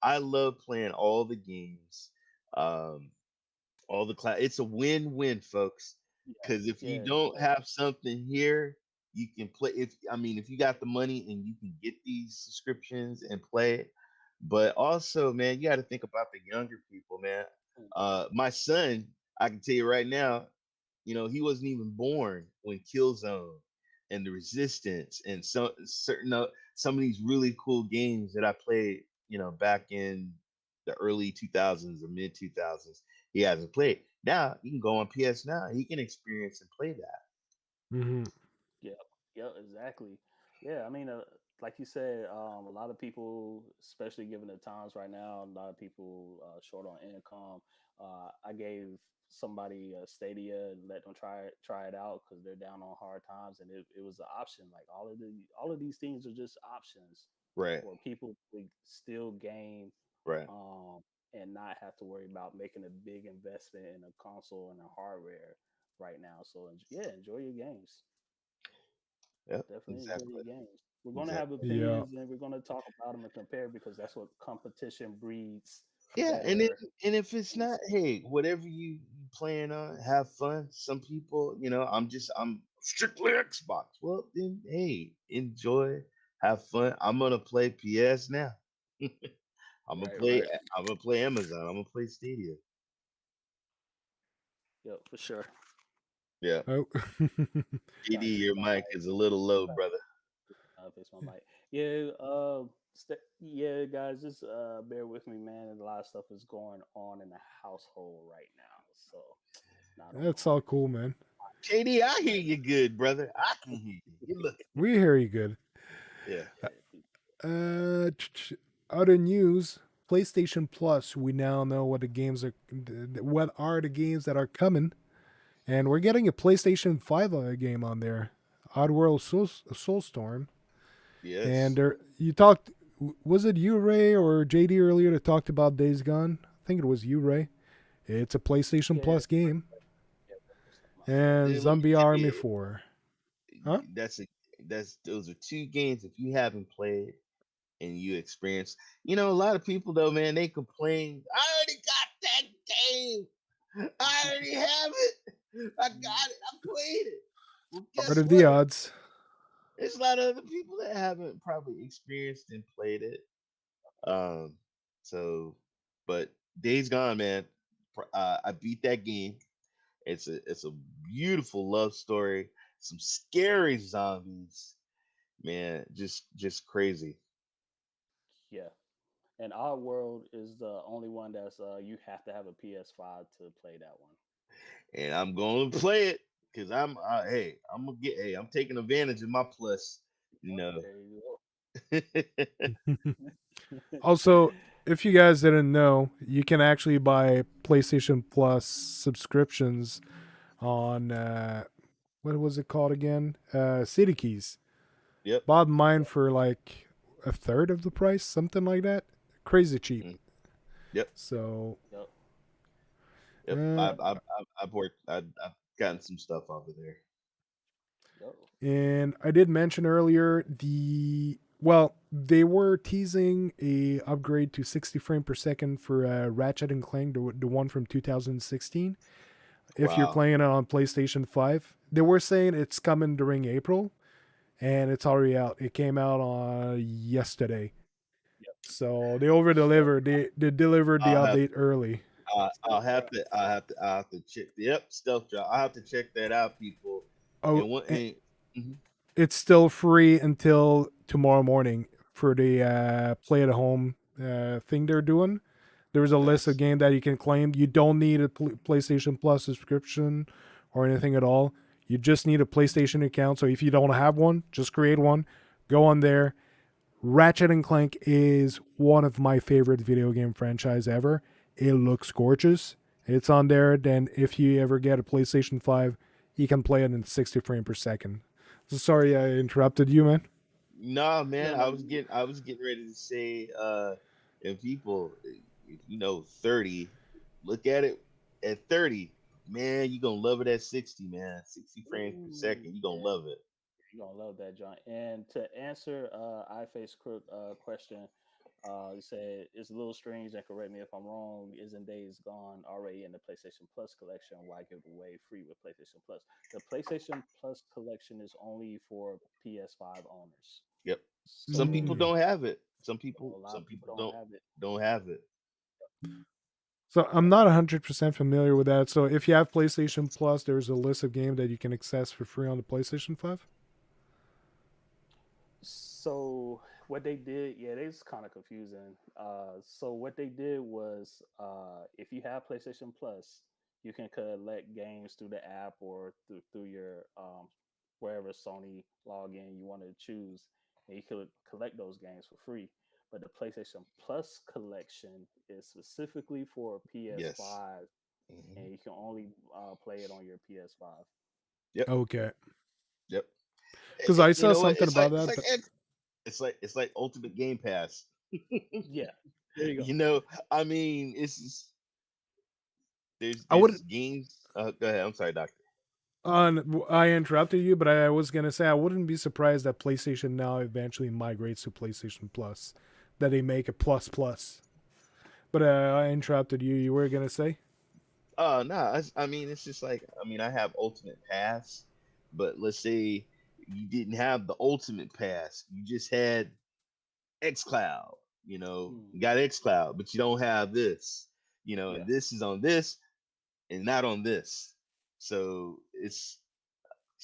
I love playing all the games. Um, all the class. It's a win-win, folks. Yeah, Because if you yeah, don't yeah. have something here, you can play. If you got the money and you can get these subscriptions and play it, but also, man, you got to think about the younger people, man. Mm. My son, I can tell you right now, he wasn't even born when Killzone and the Resistance and some of these really cool games that I played, back in the early 2000s or mid 2000s. He hasn't played. Now you can go on PS Now. He can experience and play that. Hmm. Yeah, yeah, exactly. Yeah, I mean, like you said, a lot of people, especially given the times right now, a lot of people short on income. I gave somebody a Stadia and let them try it out because they're down on hard times, and it was an option. Like all of these things are just options Right, for people to still game, right. um, and not have to worry about making a big investment in a console and a hardware right now. So yeah, enjoy your games. Yep, Definitely enjoy exactly, your games. We're going to have exactly. Yeah. opinions and we're going to talk about them and compare because that's what competition breeds Yeah, better. and if it's And not, hey, whatever you plan on, have fun. Some people, I'm strictly Xbox. Well, then, hey, enjoy, have fun. I'm gonna play PS Now. I'm gonna right, play. right. I'm gonna play Amazon. I'm gonna play Stadia. Yep, for sure. Yeah, Oh. GD, Trying to fix your my mic mic. is a little low, brother. Fix my mic. Yeah, yeah, guys, just bear with me, man. And a lot of stuff is going on in the household right now, so not on That's all cool, man. JD, I hear you good, brother. I can hear you. You look. We hear you good. Yeah. my. Other news, PlayStation Plus. We now know what the games are. What are the games that are coming? And we're getting a PlayStation 5 game on there, Oddworld Soulstorm. And Yes. there, you talked. Was it you, Ray, or JD earlier that talked about Days Gone? I think it was you, Ray. It's a PlayStation Yeah, Plus game. yeah, that's talking about. And Then let me Zombie tell Army you, 4. Huh? that's a those are two games if you haven't played and you experience. A lot of people though, man, they complain. I already got that game. I already have it. I got it. I played it. Well, Part guess of the what? odds. There's a lot of other people that haven't probably experienced and played it. Um, so, but Days Gone, man. I beat that game. It's a beautiful love story. Some scary zombies, man. Just crazy. Yeah. And our world is the only one that's you have to have a PS5 to play that one. And I'm going to play it because I'm taking advantage of my plus. You know. There you go. Also, if you guys didn't know, you can actually buy PlayStation Plus subscriptions on what was it called again? City Keys. Yep. Bought mine for like a third of the price, something like that. Crazy cheap. Mm, yep. So, Yep. Yep. uh, I've worked. I've gotten some stuff over there. Yep. and I did mention earlier they were teasing a upgrade to 60 frame per second for Ratchet and Clank, the one from 2016. If you're Wow. playing it on PlayStation 5, they were saying it's coming during April, and it's already out. It came out on yesterday, Yep. so they over Stealth, delivered. They delivered the I'll have update early. I'll stealth have drop. to I'll have to check. Yep, stealth drop. I'll have to check that out, people. Oh, And what? Mhm. it's still free until tomorrow morning for the play at home thing they're doing. There's a list of Nice. games that you can claim. You don't need a PlayStation Plus subscription or anything at all. You just need a PlayStation account. So if you don't have one, just create one. Go on there. Ratchet and Clank is one of my favorite video game franchise ever. It looks gorgeous. It's on there. Then if you ever get a PlayStation 5, you can play it in 60 frames per second. So sorry I interrupted you, man. Nah, man, No, I no, was getting ready to say, if people, if you know, 30, look at it at 30, man, you gonna love it at 60, man. 60 frames per second, you gonna yeah, love it. you're gonna love that joint. And to answer iFace Crook question, you said it's a little strange and correct me if I'm wrong. Isn't Days Gone already in the PlayStation Plus collection? Why give it away free with PlayStation Plus? The PlayStation Plus collection is only for PS5 owners. Yep. Some people So, Mm. don't have it. so a lot Some of people people don't have it. don't have it. So I'm Yep. not 100% familiar with that. So if you have PlayStation Plus, there's a list of games that you can access for free on the PlayStation 5. So what they did, yeah, it's kind of confusing. So what they did was, if you have PlayStation Plus, you can collect games through the app or through your wherever Sony login you want to choose, and you could collect those games for free. But the PlayStation Plus collection is specifically for Yes. PS5, Hmm. and you can only play it on your PS5. Yep. Okay. Yep. Because I You saw know what? something about that, but It's like Ultimate Game Pass. Yeah, there you go. You know, I mean, it's just, I there's wouldn't. just games. Go ahead. I'm sorry, Doctor. I interrupted you, but I was gonna say I wouldn't be surprised that PlayStation now eventually migrates to PlayStation Plus, that they make a plus plus. But I interrupted you. You were gonna say? Oh no, I mean, it's just like, I mean, I have Ultimate Pass, but let's say you didn't have the Ultimate Pass, you just had XCloud. You Hmm. got XCloud, but you don't have this. Yeah, And this is on this and not on this. So it's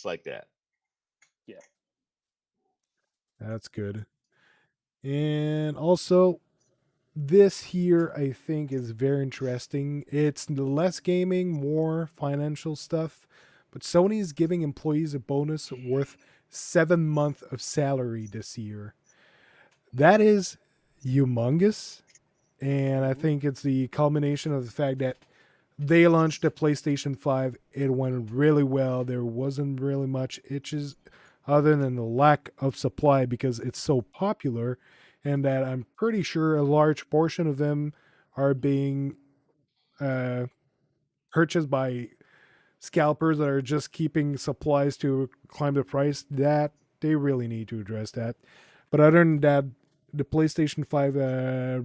like that. yeah. That's good. And also, this here I think is very interesting. It's less gaming, more financial stuff. But Sony is giving employees a bonus worth 7 months of salary this year. That is humongous. And I Hmm. think it's the culmination of the fact that they launched the PlayStation 5. It went really well. There wasn't really much itches other than the lack of supply because it's so popular, and that I'm pretty sure a large portion of them are being uh, purchased by scalpers that are just keeping supplies to climb the price. That they really need to address that. But other than that, the PlayStation 5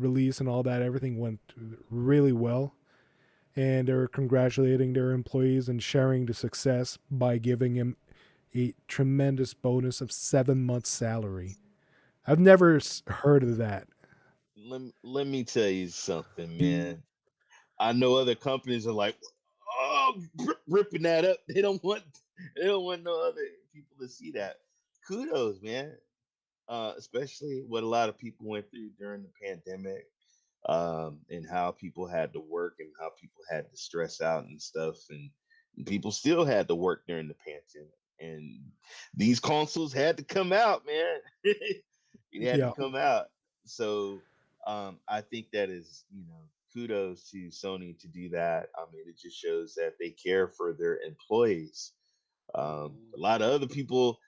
release and all that, everything went really well, and they're congratulating their employees and sharing the success by giving him a tremendous bonus of 7 months' salary. I've never heard of that. Let me tell you something, man. I know other companies are like, oh, ripping that up. They don't want no other people to see that. Kudos, man. Especially what a lot of people went through during the pandemic, and how people had to work and how people had to stress out and stuff, and people still had to work during the pandemic. And these consoles had to come out, man. It had to Yeah, come out. So I think that is, kudos to Sony to do that. I mean, it just shows that they care for their employees. Hmm. A lot of other people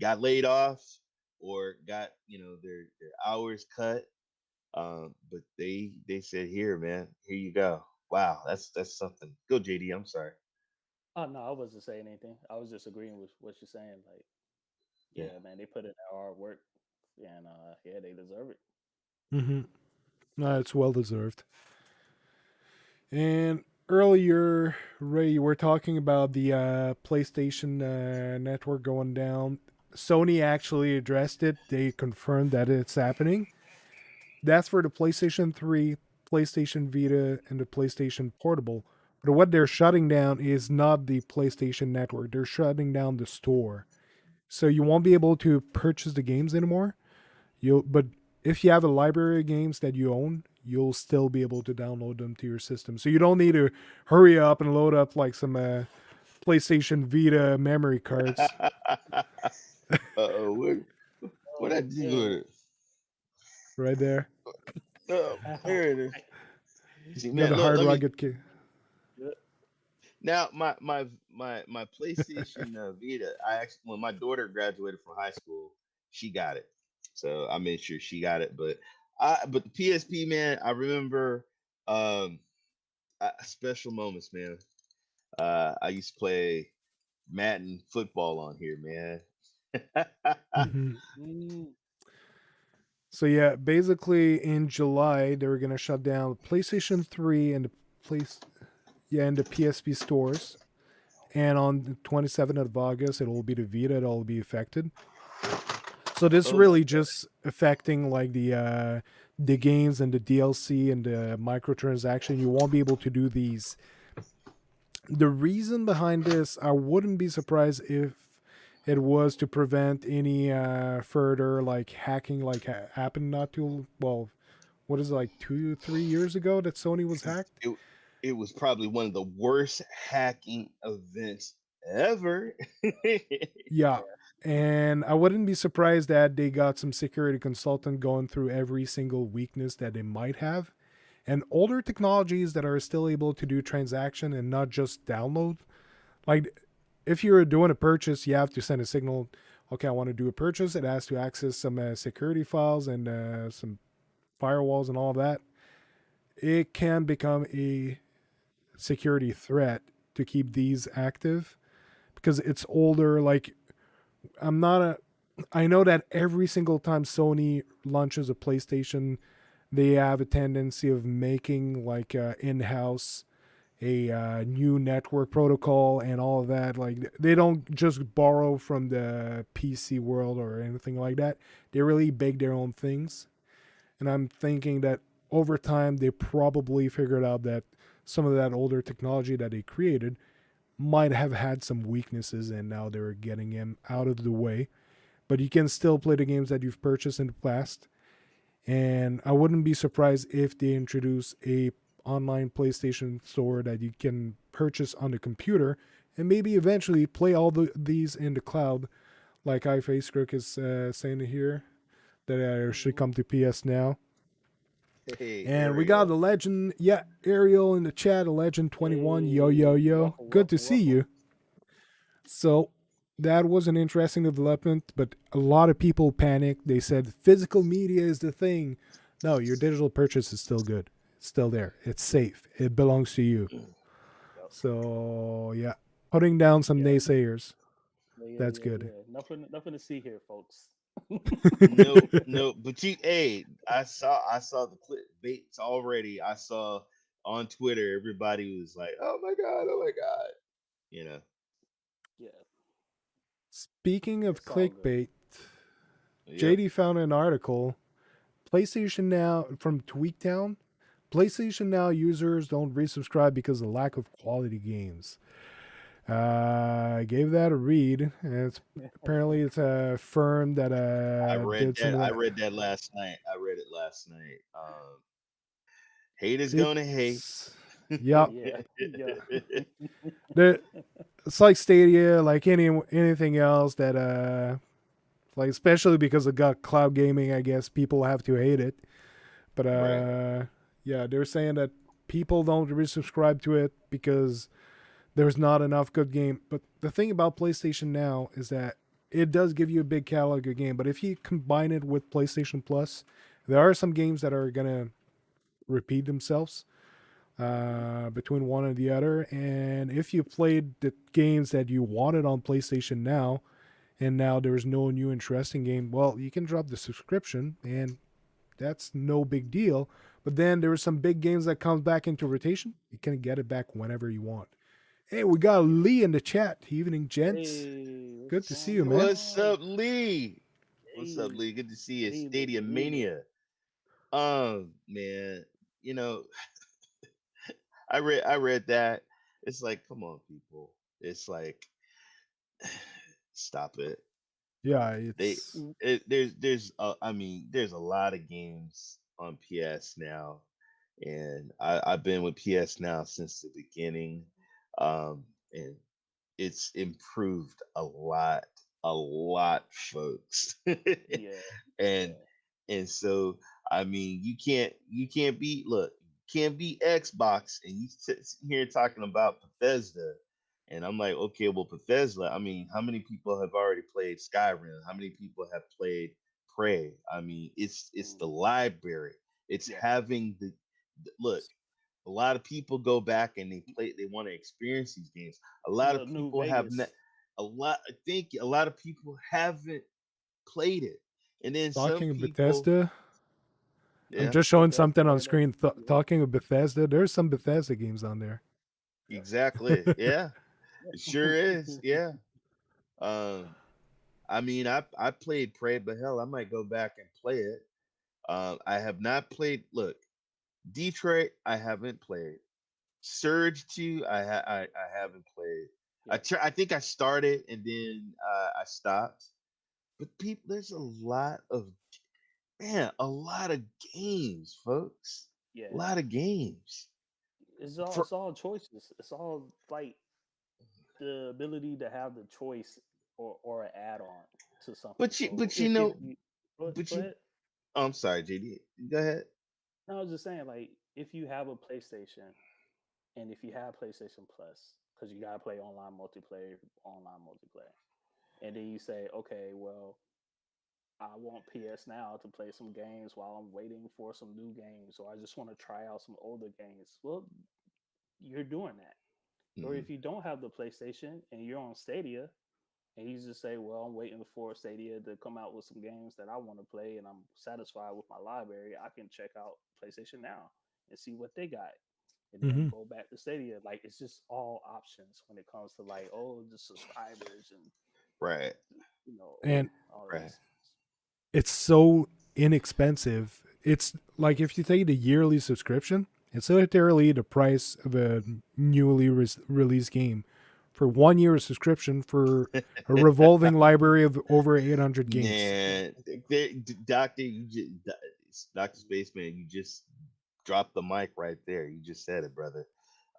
got laid off or got, their hours cut. But they said, here, man, here you go. Wow, that's something. Go, JD. I'm sorry. Oh no, I wasn't saying anything. I was just agreeing with what you're saying. Like, Yeah. yeah, man, they put in their hard work, and yeah, they deserve it. hmm no, it's well deserved. And earlier, Ray, you were talking about the PlayStation network going down. Sony actually addressed it. They confirmed that it's happening. That's for the PlayStation 3, PlayStation Vita, and the PlayStation Portable. But what they're shutting down is not the PlayStation Network. They're shutting down the store. So you won't be able to purchase the games anymore. But if you have a library of games that you own, you'll still be able to download them to your system. So you don't need to hurry up and load up like some PlayStation Vita memory cards. Uh-oh, what I Oh do with man. it? Right there. Oh, there it is. See, Got man, the look, hard let me rugged key. now my PlayStation Vita. I actually, when my daughter graduated from high school, she got it, so I made sure she got it. But the PSP, man, I remember um special moments, man. I used to play Madden football on here, man. Mhm. Mm, So yeah, basically in July they were gonna shut down PlayStation 3 and the place and the PSP stores. And on the 27th of August, it will be the Vita that will be affected. So this Oh my really god. just affecting like the games and the DLC and the microtransaction. You won't be able to do these. The reason behind this, I wouldn't be surprised if it was to prevent any further like hacking, like happened not too well. What is it, like 2 3 years ago that Sony was hacked? It it was probably one of the worst hacking events ever. Yeah. And I wouldn't be surprised that they got some security consultant going through every single weakness that they might have. And older technologies that are still able to do transaction and not just download. Like if you're doing a purchase, you have to send a signal. Okay, I want to do a purchase. It has to access some security files and some firewalls and all that. It can become a security threat to keep these active because it's older. Like I'm not a. I know that every single time Sony launches a PlayStation, they have a tendency of making like in-house a new network protocol and all of that. Like they don't just borrow from the PC world or anything like that. They really bake their own things. And I'm thinking that over time they probably figured out that some of that older technology that they created might have had some weaknesses and now they're getting them out of the way. But you can still play the games that you've purchased in the past. And I wouldn't be surprised if they introduce a online PlayStation store that you can purchase on the computer and maybe eventually play all these in the cloud, like iFace Crook is saying here that should mhm. come to PS now. Hey, And we got Ariel. the legend, yeah, Ariel in the chat, a legend 21. Yo, yo, Hey, yo. welcome, Good to welcome, see welcome. you. So that was an interesting development, but a lot of people panicked. They said physical media is the thing. No, your digital purchase is still good. It's still there. It's safe. It belongs to you. Yep. So yeah, putting down some Yeah, naysayers. yeah, That's yeah, good. yeah. Nothing to see here, folks. No, no, but hey, I saw the clickbaits already. I saw on Twitter everybody was like, oh my god, you know. Yeah, Speaking of it's all good. clickbait, Yep. JD found an article. PlayStation Now from Tweaktown. PlayStation Now users don't resubscribe because of lack of quality games. I gave that a read, and it's apparently it's a firm that did some of I that. read that last night. I read it last night. Hate is gonna hate. It's yep. Yeah, yeah. The it's like Stadia, like anything else that like especially because it got cloud gaming. I guess people have to hate it, but Right. yeah, they're saying that people don't resubscribe to it because there's not enough good game. But the thing about PlayStation Now is that it does give you a big catalog of game. But if you combine it with PlayStation Plus, there are some games that are gonna repeat themselves Mhm. between one and the other. And if you played the games that you wanted on PlayStation Now, and now there's no new interesting game, well, you can drop the subscription, and that's no big deal. But then there are some big games that comes back into rotation. You can get it back whenever you want. Hey, we got Yeah. Lee in the chat. Evening, gents. Hey, what's Good to see going you, man. What's on? up, Lee? What's up, Hey, Lee? Good to see you. good evening. Stadia Good evening. Mania. Man, you know, I read that. It's like, come on, people. It's like, stop it. Yeah, They it's Mm, there's I mean, there's a lot of games on PS now. and I've been with PS now since the beginning, and it's improved a lot, folks. Yeah, and yeah. and so I mean, you can't beat look, you can't beat Xbox, and you sit here talking about Bethesda, and I'm like, okay, well, Bethesda. I mean, how many people have already played Skyrim? How many people have played Prey? I mean, it's the Mm, library. It's yeah. having look. A lot of people go back and they want to experience these games. A lot The of new people have not. Vegas. I think a lot of people haven't played it, and then some Talking of people, Bethesda, I'm yeah, just showing Bethesda, something on that screen. yeah. Talking of Bethesda, there's some Bethesda games on there. exactly, yeah, it sure is, yeah. Um, I mean, I played Prey, but hell, I might go back and play it. I have not played. Look, Detroit, I haven't played. Surge 2, I haven't played. Yeah, I think I started and then I stopped. But people, there's a lot of games, folks. A yeah. lot of games. For It's all choices. It's all like the ability to have the choice or an add on to something. but you So but you if know you but go you ahead. oh, I'm sorry, JD. Go ahead. No, I was just saying, like, if you have a PlayStation and if you have PlayStation Plus, because you gotta play online multiplayer, and then you say, okay, well, I want PS now to play some games while I'm waiting for some new games, or I just want to try out some older games. Well, you're doing that. Or Mhm. if you don't have the PlayStation and you're on Stadia, and you just say, well, I'm waiting for Stadia to come out with some games that I want to play, and I'm satisfied with my library, I can check out PlayStation Now and see what they got, and then Hmm. go back to Stadia. Like, it's just all options when it comes to, like, oh, the subscribers and Right, And all right. this. it's so inexpensive. It's like if you take the yearly subscription, it's literally the price of a newly released game for 1 year subscription for a revolving library of over 800 games. Man, Doctor, Doctor Spaceman, you just dropped the mic right there. You just said it, brother.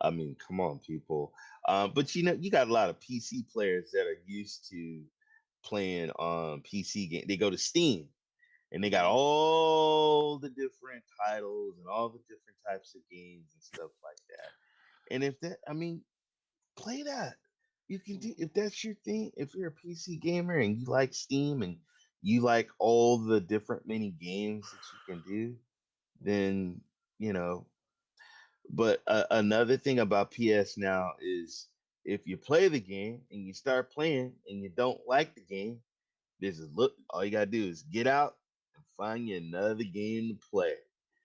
I mean, come on, people. But you got a lot of PC players that are used to playing on PC game. They go to Steam and they got Mm, all the different titles and all the different types of games and stuff like that. And if that, I mean, play that. You can do if that's your thing. If you're a PC gamer and you like Steam and you like all the different many games that you can do, then you know. But another thing about PS Now is if you play the game and you start playing and you don't like the game, this is look. All you gotta do is get out and find you another game to play.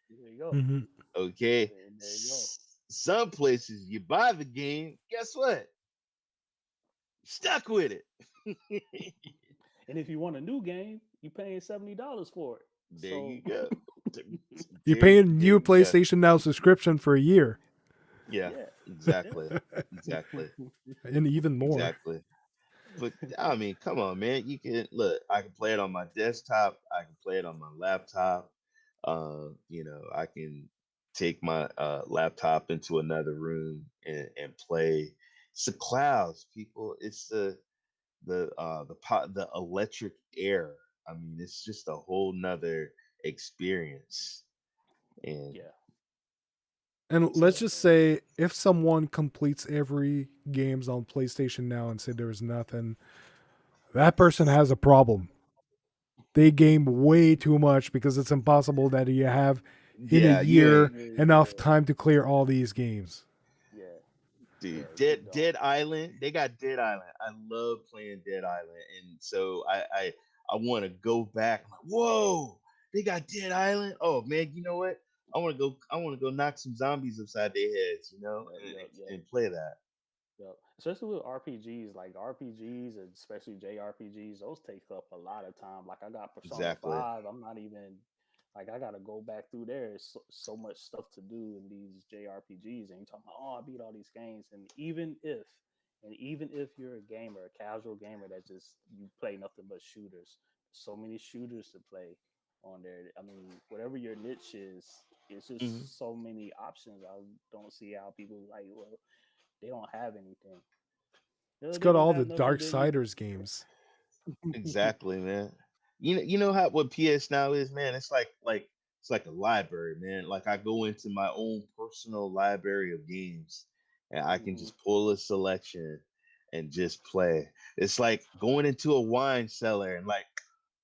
there you go. Hmm. Okay. There you go. Some places you buy the game. Guess what? Stuck with it. And if you want a new game, you're paying $70 for it. There So you go. You pay a There new you go. PlayStation Now subscription for a year Yeah, yeah, exactly. yeah. Exactly. and even more. Exactly. But I mean, come on, man. You can look, I can play it on my desktop, I can play it on my laptop. I can take my laptop into another room and play. It's the clouds, people. It's the electric air. I mean, it's just a whole nother experience. And Yeah, And most let's just definitely. say if someone completes every games on PlayStation Now and say there's nothing, that person has a problem. They game way too much because it's impossible that you have in a yeah, you year ain't enough Yeah, time to clear all these games. yeah, dude. yeah. You don't. Dead Island. They got Dead Island. I love playing Dead Island, and so I want to go back. I'm like, whoa, they got Dead Island. Oh man, you know what? I want to go. I want to go knock some zombies upside their heads, Yep, yep, yep. and play that. Yep. Especially with RPGs, like RPGs and especially JRPGs, those take up a lot of time. Like I got Persona Exactly. 5, I'm not even like I gotta go back through there. There's so much stuff to do in these JRPGs, and you talking about, oh, I beat all these games, and even if you're a gamer, a casual gamer that just you play nothing but shooters, so many shooters to play on there. I mean, whatever your niche is, it's Mhm. just so many options. I don't see how people like. Well, they don't have anything. It's They got don't all have the nothing. Darksiders games. Exactly, man. You know how what PS Now is, man. It's like a library, man. Like I go into my own personal library of games, and I can Mhm. just pull a selection and just play. It's like going into a wine cellar and like,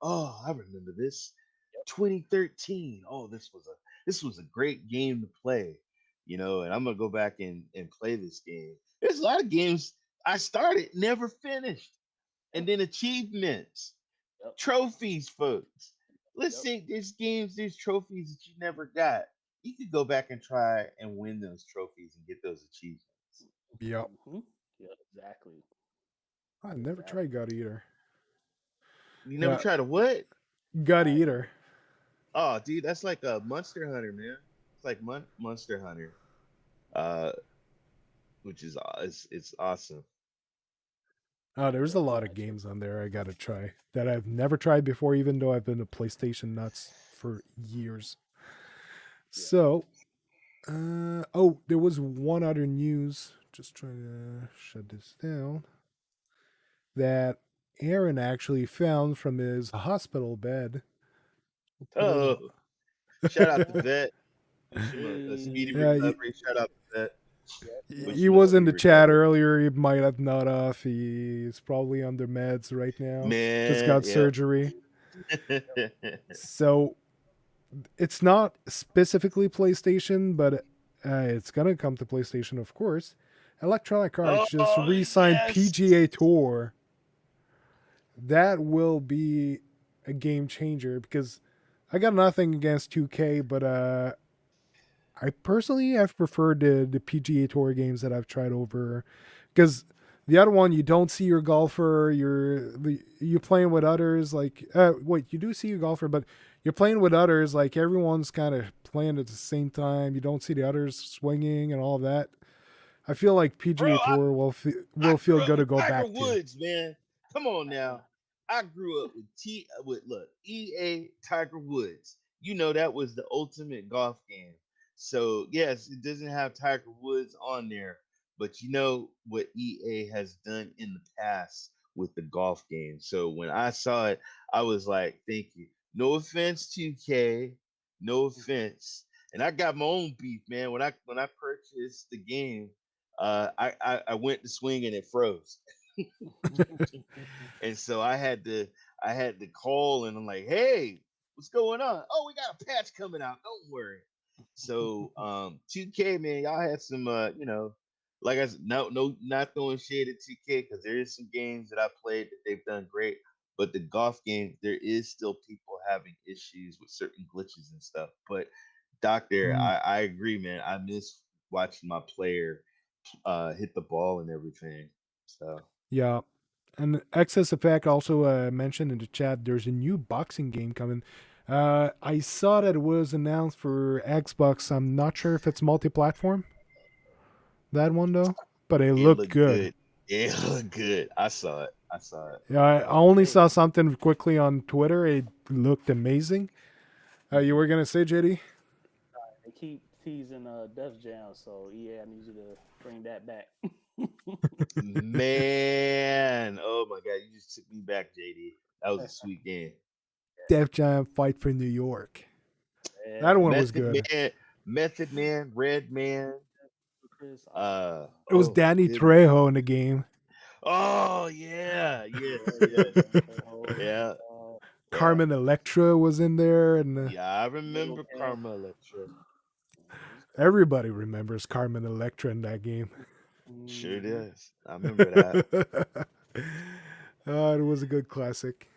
oh, I remember this, 2013. Oh, this was a great game to play, you know. And I'm gonna go back and play this game. There's a lot of games I started, never finished, and then achievements, Yep. trophies, folks. Let's Yep. say there's games, there's trophies that you never got. You could go back and try and win those trophies and get those achievements. Yep. Mhm. Yeah, exactly. I never tried God Eater. You never Yeah, tried a what? God I Eater. Oh, dude, that's like a Monster Hunter, man. It's like Monster Hunter, uh, which is it's awesome. Oh, there's a lot definitely of got you. games on there I gotta try that I've never tried before, even though I've been a PlayStation nuts for years. Yeah. So, oh, there was one other news. Just trying to shut this down. That Aaron actually found from his hospital bed. We'll put in Oh, shout out to Oh, Vet. Wish him a speedy yeah, recovery. Shout out to Vet. yep. Wish he him a was in speedy the chat recovery. earlier. He might have not off. He's probably under meds right now. Just Man, got yeah. surgery. So it's not specifically PlayStation, but it's gonna come to PlayStation, of course. Electronic Arts just Oh re-signed yes. PGA Tour. That will be a game changer because I got nothing against 2K, but I personally have preferred the PGA Tour games that I've tried over because the other one you don't see your golfer, you're playing with others. Like wait, you do see your golfer, but you're playing with others. Like everyone's kind of playing at the same time. You don't see the others swinging and all of that. I feel like Bro, PGA Tour I will feel grew up good to with go Tiger back to. Woods, man. Come on now. I grew up with look, EA Tiger Woods. You know that was the ultimate golf game. So yes, it doesn't have Tiger Woods on there, but you know what EA has done in the past with the golf game. So when I saw it, I was like, thank you. No offense, 2K. No offense. And I got my own beef, man. When I purchased the game, I went to swing and it froze. And so I had to call and I'm like, hey, what's going on? Oh, we got a patch coming out. Don't worry. So 2K, man, y'all had some you know, like I said, not throwing shade at 2K because there is some games that I played that they've done great. But the golf game, there is still people having issues with certain glitches and stuff. But Doctor, Mm, I agree, man. I miss watching my player hit the ball and everything. So yeah. And Excess Effect also mentioned in the chat there's a new boxing game coming. I saw that it was announced for Xbox. I'm not sure if it's multi-platform. That one though, but it it looked looked good. good. It looked good. I saw it. I saw it. Yeah, I only saw something quickly on Twitter. It looked amazing. You were gonna say, JD? They keep teasing Def Jam, so yeah, I need you to bring that back. Man, oh my god, you just took me back, JD. That was a sweet game. Def Jam Fight for New York. That Yeah, one was Method good. Man, Method Man, Red Man. Chris. It was Oh my Danny goodness. Trejo in the game. Oh yeah, yes, Yeah, yes, oh, yeah, yeah. Carmen Electra was in there, and Yeah, I Little remember Kim. Karma Electra. everybody remembers Carmen Electra in that game. Sure Mhm. does. I remember that. It was a good classic.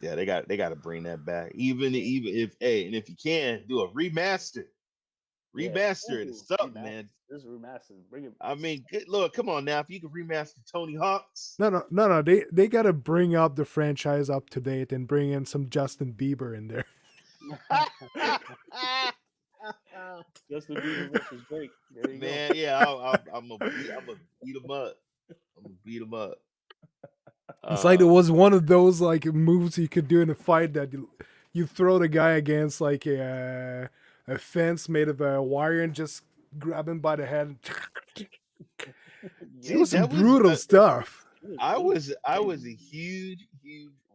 Yeah, they got to bring that back. Even if hey, and if you can do a remaster, Yeah. remaster it or Ooh, something, remaster. man. This remaster. Bring it. I mean, good Lord, come on now. If you can remaster Tony Hawk's, No. They got to bring up the franchise up to date and bring in some Justin Bieber in there. Justin Bieber versus Drake. There you go. man, yeah, I'm gonna beat him up. I'm gonna beat him up. It's like it was Man. one of those like moves you could do in a fight that you throw the guy against like a a fence made of wire and just grab him by the head. It Yeah, was Dude, some that was brutal stuff. it was I was a crazy. huge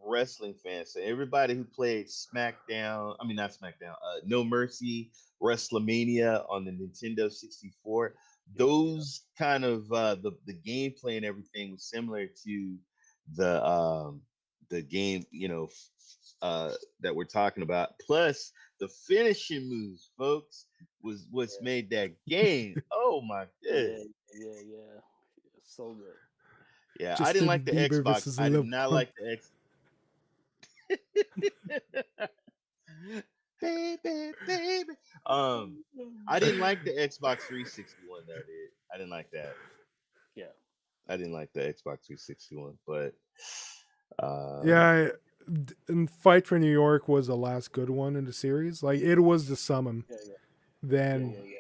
wrestling fan. So everybody who played SmackDown, I mean not SmackDown, No Mercy, WrestleMania on the Nintendo 64, Yep, yep, those kind of the gameplay and everything was similar to the game, that we're talking about. Plus the finishing moves, folks, was what's made that game. Oh my yeah, goodness. yeah, yeah. So good. Yeah, I didn't like Justin the Bieber Xbox. versus I did Lil not Pump. like the X. Baby, baby. I didn't like the Xbox 360 one though, dude. I didn't like that. Yeah, I didn't like the Xbox 360 one, but um, Yeah, and Fight for New York was the last good one in the series. Like it was the summon. yeah, yeah, yeah, Then yeah, yeah.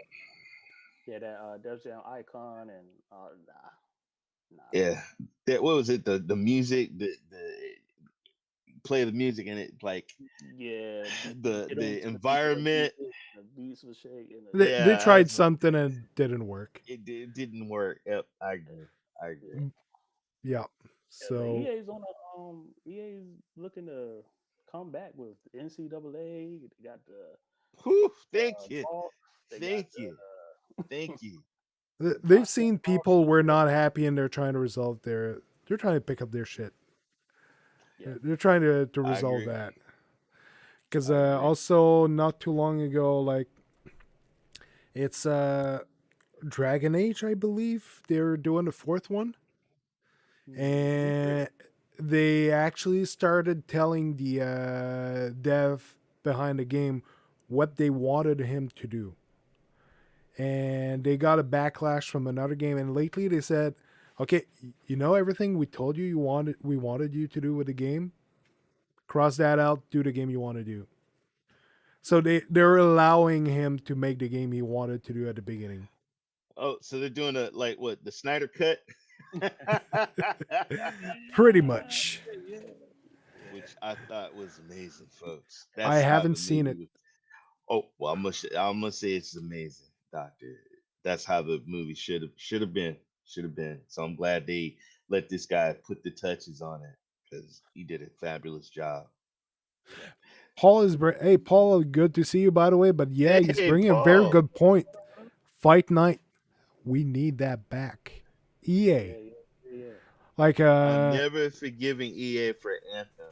Yeah, that Def Jam Icon and nah. yeah, that what was it? The music, the play the music and it like Yeah, you the get on the to the beat of the environment. music, the beats was shaking. they Yeah, tried something and it didn't work. it didn't work. Yep, I agree. I agree. Mm, Yeah. Yeah, but So EA's on a EA's looking to come back with NCAA. They got the Whew, thank you, golf. They got thank you, thank you. they've constant seen golf people were shooter. not happy and they're trying to resolve their. They're trying to pick up their shit. Yeah, They're trying to I resolve agree. that. Because I agree. also not too long ago, like it's Dragon Age, I believe they're doing the fourth one, I'm curious. and they actually started telling the dev behind the game what they wanted him to do, and they got a backlash from another game. And lately they said, "Okay, you know everything we told you we wanted you to do with the game. Cross that out. Do the game you want to do." So they're allowing him to make the game he wanted to do at the beginning. Oh, so they're doing a like what the Snyder cut, Pretty much. Yeah, which I thought was amazing, folks. I That's how haven't the seen movie it. was. Oh well, I'm gonna say it's amazing, Doctor. That's how the movie should have been. So I'm glad they let this guy put the touches on it because he did a fabulous job. Paul is hey Paul, good to see you by the way. But yeah, he's Hey, bringing a very Paul. good point. Fight night, we need that back. yeah, EA, yeah. like I'm never forgiving EA for Anthem.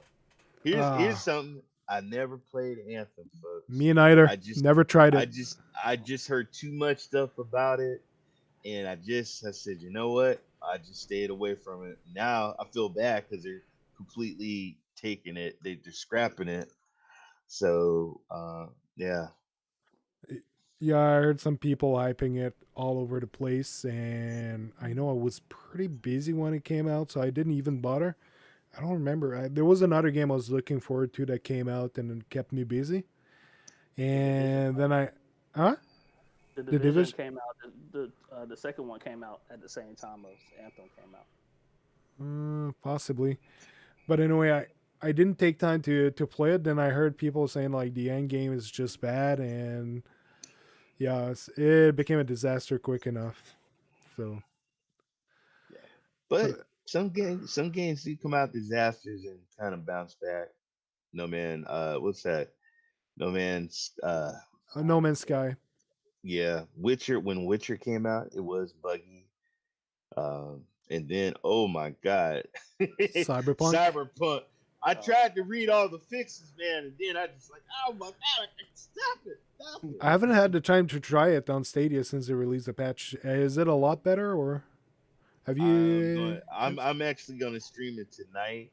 Here's uh, something. I never played Anthem, folks. me neither. I just Never tried I it. just I just heard too much stuff about it, and I said, you know what? I just stayed away from it. Now I feel bad because they're completely taking it. They're scrapping it. So yeah. Yeah, I heard some people hyping it all over the place, and I know I was pretty busy when it came out, so I didn't even bother. I don't remember. There was another game I was looking forward to that came out and it kept me busy. The division, And then huh? the The division Division? came out. The second one came out at the same time as Anthem came out. Possibly. But anyway, I didn't take time to play it. Then I heard people saying like the end game is just bad, and yeah, it became a disaster quick enough. So, Yeah, but But some games do come out disasters and kind of bounce back. No man, what's that? No man's No Man's Sky, yeah, Witcher when Witcher came out, it was buggy. And then oh my god, Cyberpunk. Cyberpunk. I tried to read all the fixes, man, and then I just like, oh my god, stop it, stop it. I haven't had the time to try it on Stadia since they released the patch. Is it a lot better, or have you? I'm actually gonna stream it tonight,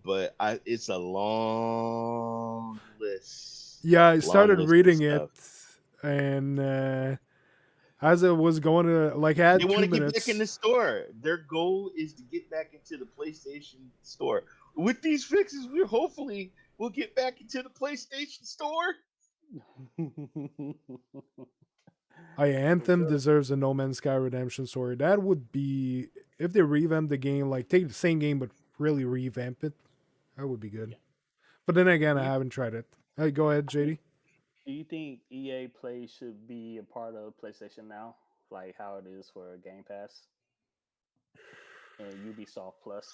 but it's a long list. Yeah, I Long started list of reading it, stuff. and as it was going to, like, I They had want two to get back in minutes. the store. Their goal is to get back into the PlayStation store. With these fixes, we'll get back into the PlayStation store. Anthem deserves a No Man's Sky redemption story. That would be if they revamp the game, like take the same game but really revamp it. That would be good. yeah. But then again, I You, haven't tried it. Hey, go ahead, I mean, JD. Do you think EA Play should be a part of PlayStation Now, like how it is for Game Pass and Ubisoft Plus?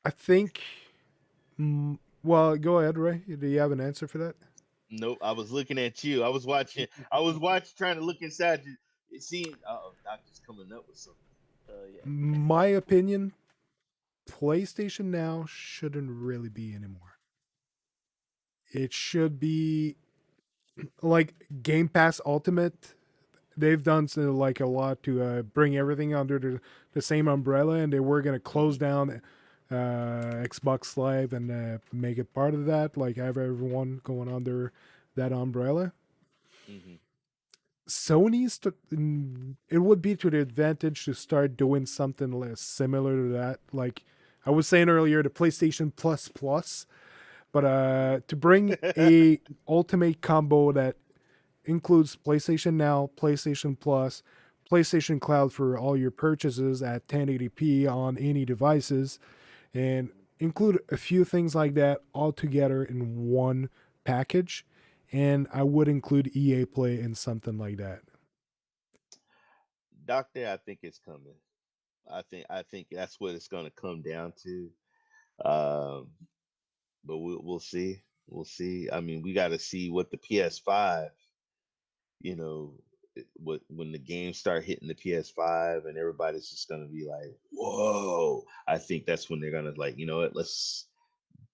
I think. Well, go ahead, Ray. Do you have an answer for that? Nope. I was looking at you. I was watching. I was watching, trying to look inside you. It seemed. Oh, doctor's coming up with something. Yeah. My opinion, PlayStation Now shouldn't really be anymore. It should be like Game Pass Ultimate. They've done like a lot to bring everything under the same umbrella, and they were going to close down Xbox Live and make it part of that, like have everyone going under that umbrella. Mm-hmm. Sony's it would be to the advantage to start doing something less similar to that. Like I was saying earlier, the PlayStation Plus Plus, but to bring a ultimate combo that includes PlayStation Now, PlayStation Plus, PlayStation Cloud for all your purchases at 1080p on any devices, and include a few things like that all together in one package. And I would include EA Play in something like that. Doctor, I think it's coming. I think that's what it's going to come down to. Um, but we'll see. We'll see. I mean, we got to see what the PS5. You know, what when the games start hitting the PS5 and everybody's just going to be like, "Whoa!" I think that's when they're going to like, you know what? Let's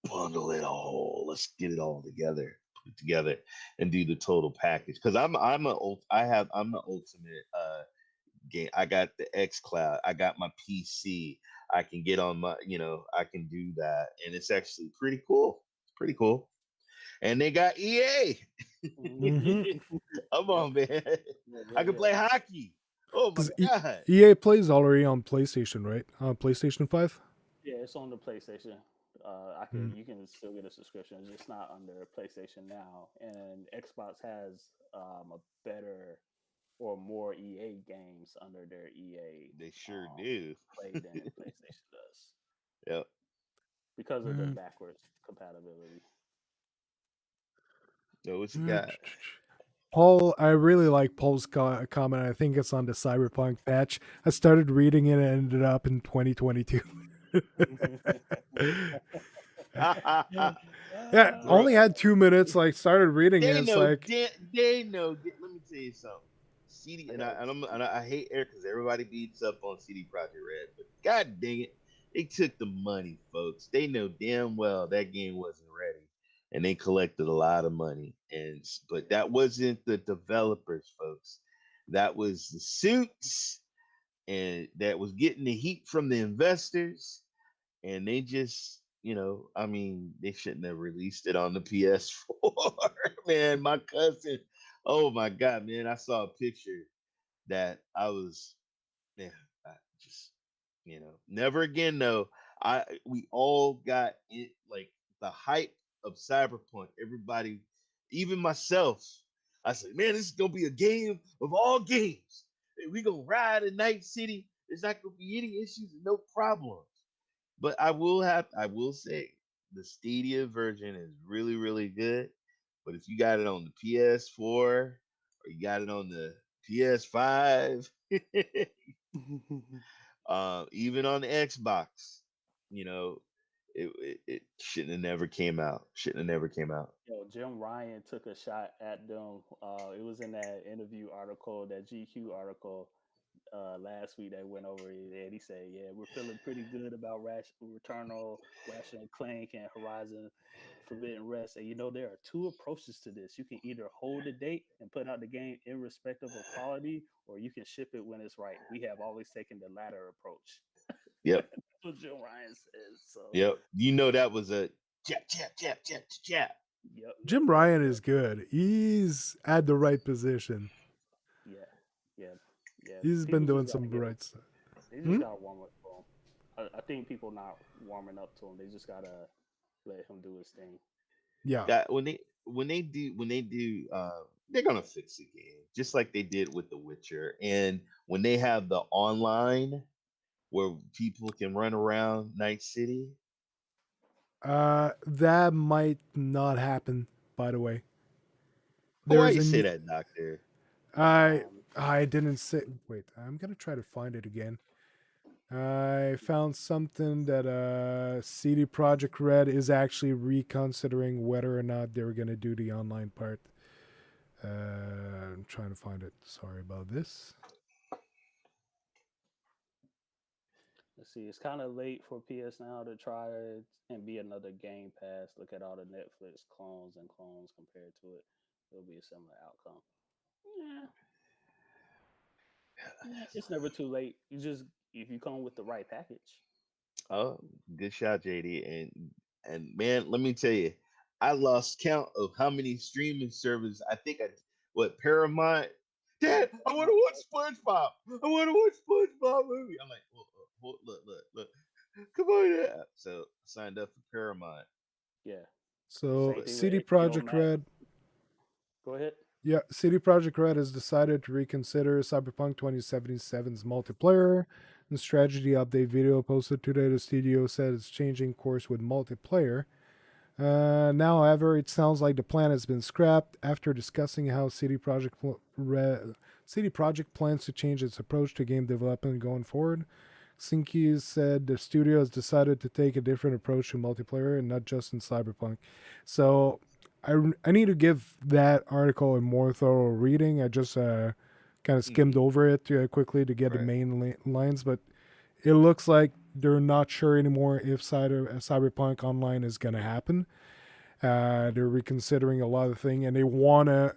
bundle it all. Let's get it all together, put it together, and do the total package. Because I'm the ultimate game. I got the X Cloud. I got my PC. I can get on my, I can do that, and it's actually pretty cool. It's pretty cool. And they got EA. Mm-hmm. Come on, man. I can Yeah. play hockey. Oh my Because god. EA plays already on PlayStation, right? On PlayStation 5? Yeah, it's on the PlayStation. Mm. You can still get a subscription. It's just not under PlayStation Now, and Xbox has a better or more EA games under their EA They sure do. Play than PlayStation does Yep. because of the Mm. backwards compatibility. So what you Mm. got? Paul, I really like Paul's comment. I think it's on the Cyberpunk patch. I started reading it and ended up in 2022. Yeah, Bro, only had 2 minutes. Like started reading it. they It's know. like, They know. Let me tell you something. CD I and I got and, I'm, and I hate Eric because everybody beats up on CD Projekt Red, but god dang it, they took the money, folks. They know damn well that game wasn't ready, and they collected a lot of money. But that wasn't the developers, folks. That was the suits, and that was getting the heat from the investors, and they just, I mean, they shouldn't have released it on the PS4. Man, my cousin, oh my god, man, I saw a picture that I was, man, I just, never again. Though we all got it, like the hype of Cyberpunk. Everybody, even myself, I said, man, this is gonna be a game of all games. We gonna ride in Night City. There's not gonna be any issues, no problems. But I will say the Stadia version is really, really good. But if you got it on the PS4 or you got it on the PS5, even on the Xbox, you know, it shouldn't have never came out. Shouldn't have never came out. Jim Ryan took a shot at them. It was in that interview article, that GQ article last week that went over it, and he said, "Yeah, we're feeling pretty good about Returnal, Ratchet and Clank, and Horizon Forbidden West. And there are two approaches to this. You can either hold the date and put out the game irrespective of quality, or you can ship it when it's right. We have always taken the latter approach." Yep. That's what Jim Ryan says. So, Yep. That was a jab. yep. Jim Ryan is good. He's at the right position. Yeah, yeah, yeah. He's been People doing just gotta some get right stuff. They just gotta warm up to him. I think people not warming up to him. They just gotta let him do his thing. Yeah. That when they do they're gonna fix the game just like they did with The Witcher. And when they have the online where people can run around Night City, That might not happen, by the way. Why There's you a say new, that, Doctor? I Um, I didn't say. Wait, I'm gonna try to find it again. I found something that CD Projekt Red is actually reconsidering whether or not they were gonna do the online part. I'm trying to find it. Sorry about this. let's see. It's kind of late for PS Now to try it and be another Game Pass. Look at all the Netflix clones and clones compared to it. It'll be a similar outcome. Yeah, yeah. It's never too late. You just if you come with the right package. Oh, good shot, JD. And man, let me tell you, I lost count of how many streaming services. I think I what Paramount. Dad, I want to watch SpongeBob. I want to watch SpongeBob movie. I'm like, look, come on, yeah. So I signed up for Paramount. Yeah. So Same thing with CD HBO Projekt Max. Red, Go ahead. yeah, CD Projekt Red has decided to reconsider Cyberpunk 2077's multiplayer and strategy update video posted today. The studio said it's changing course with multiplayer. Now, however, it sounds like the plan has been scrapped after discussing how CD Projekt plans to change its approach to game development going forward. Sinki said the studio has decided to take a different approach to multiplayer and not just in Cyberpunk. So I need to give that article a more thorough reading. I just kind of skimmed Mhm. over it quickly to get the Right. main lines, but it looks like they're not sure anymore if Cyberpunk Online is going to happen. They're reconsidering a lot of things, and they want to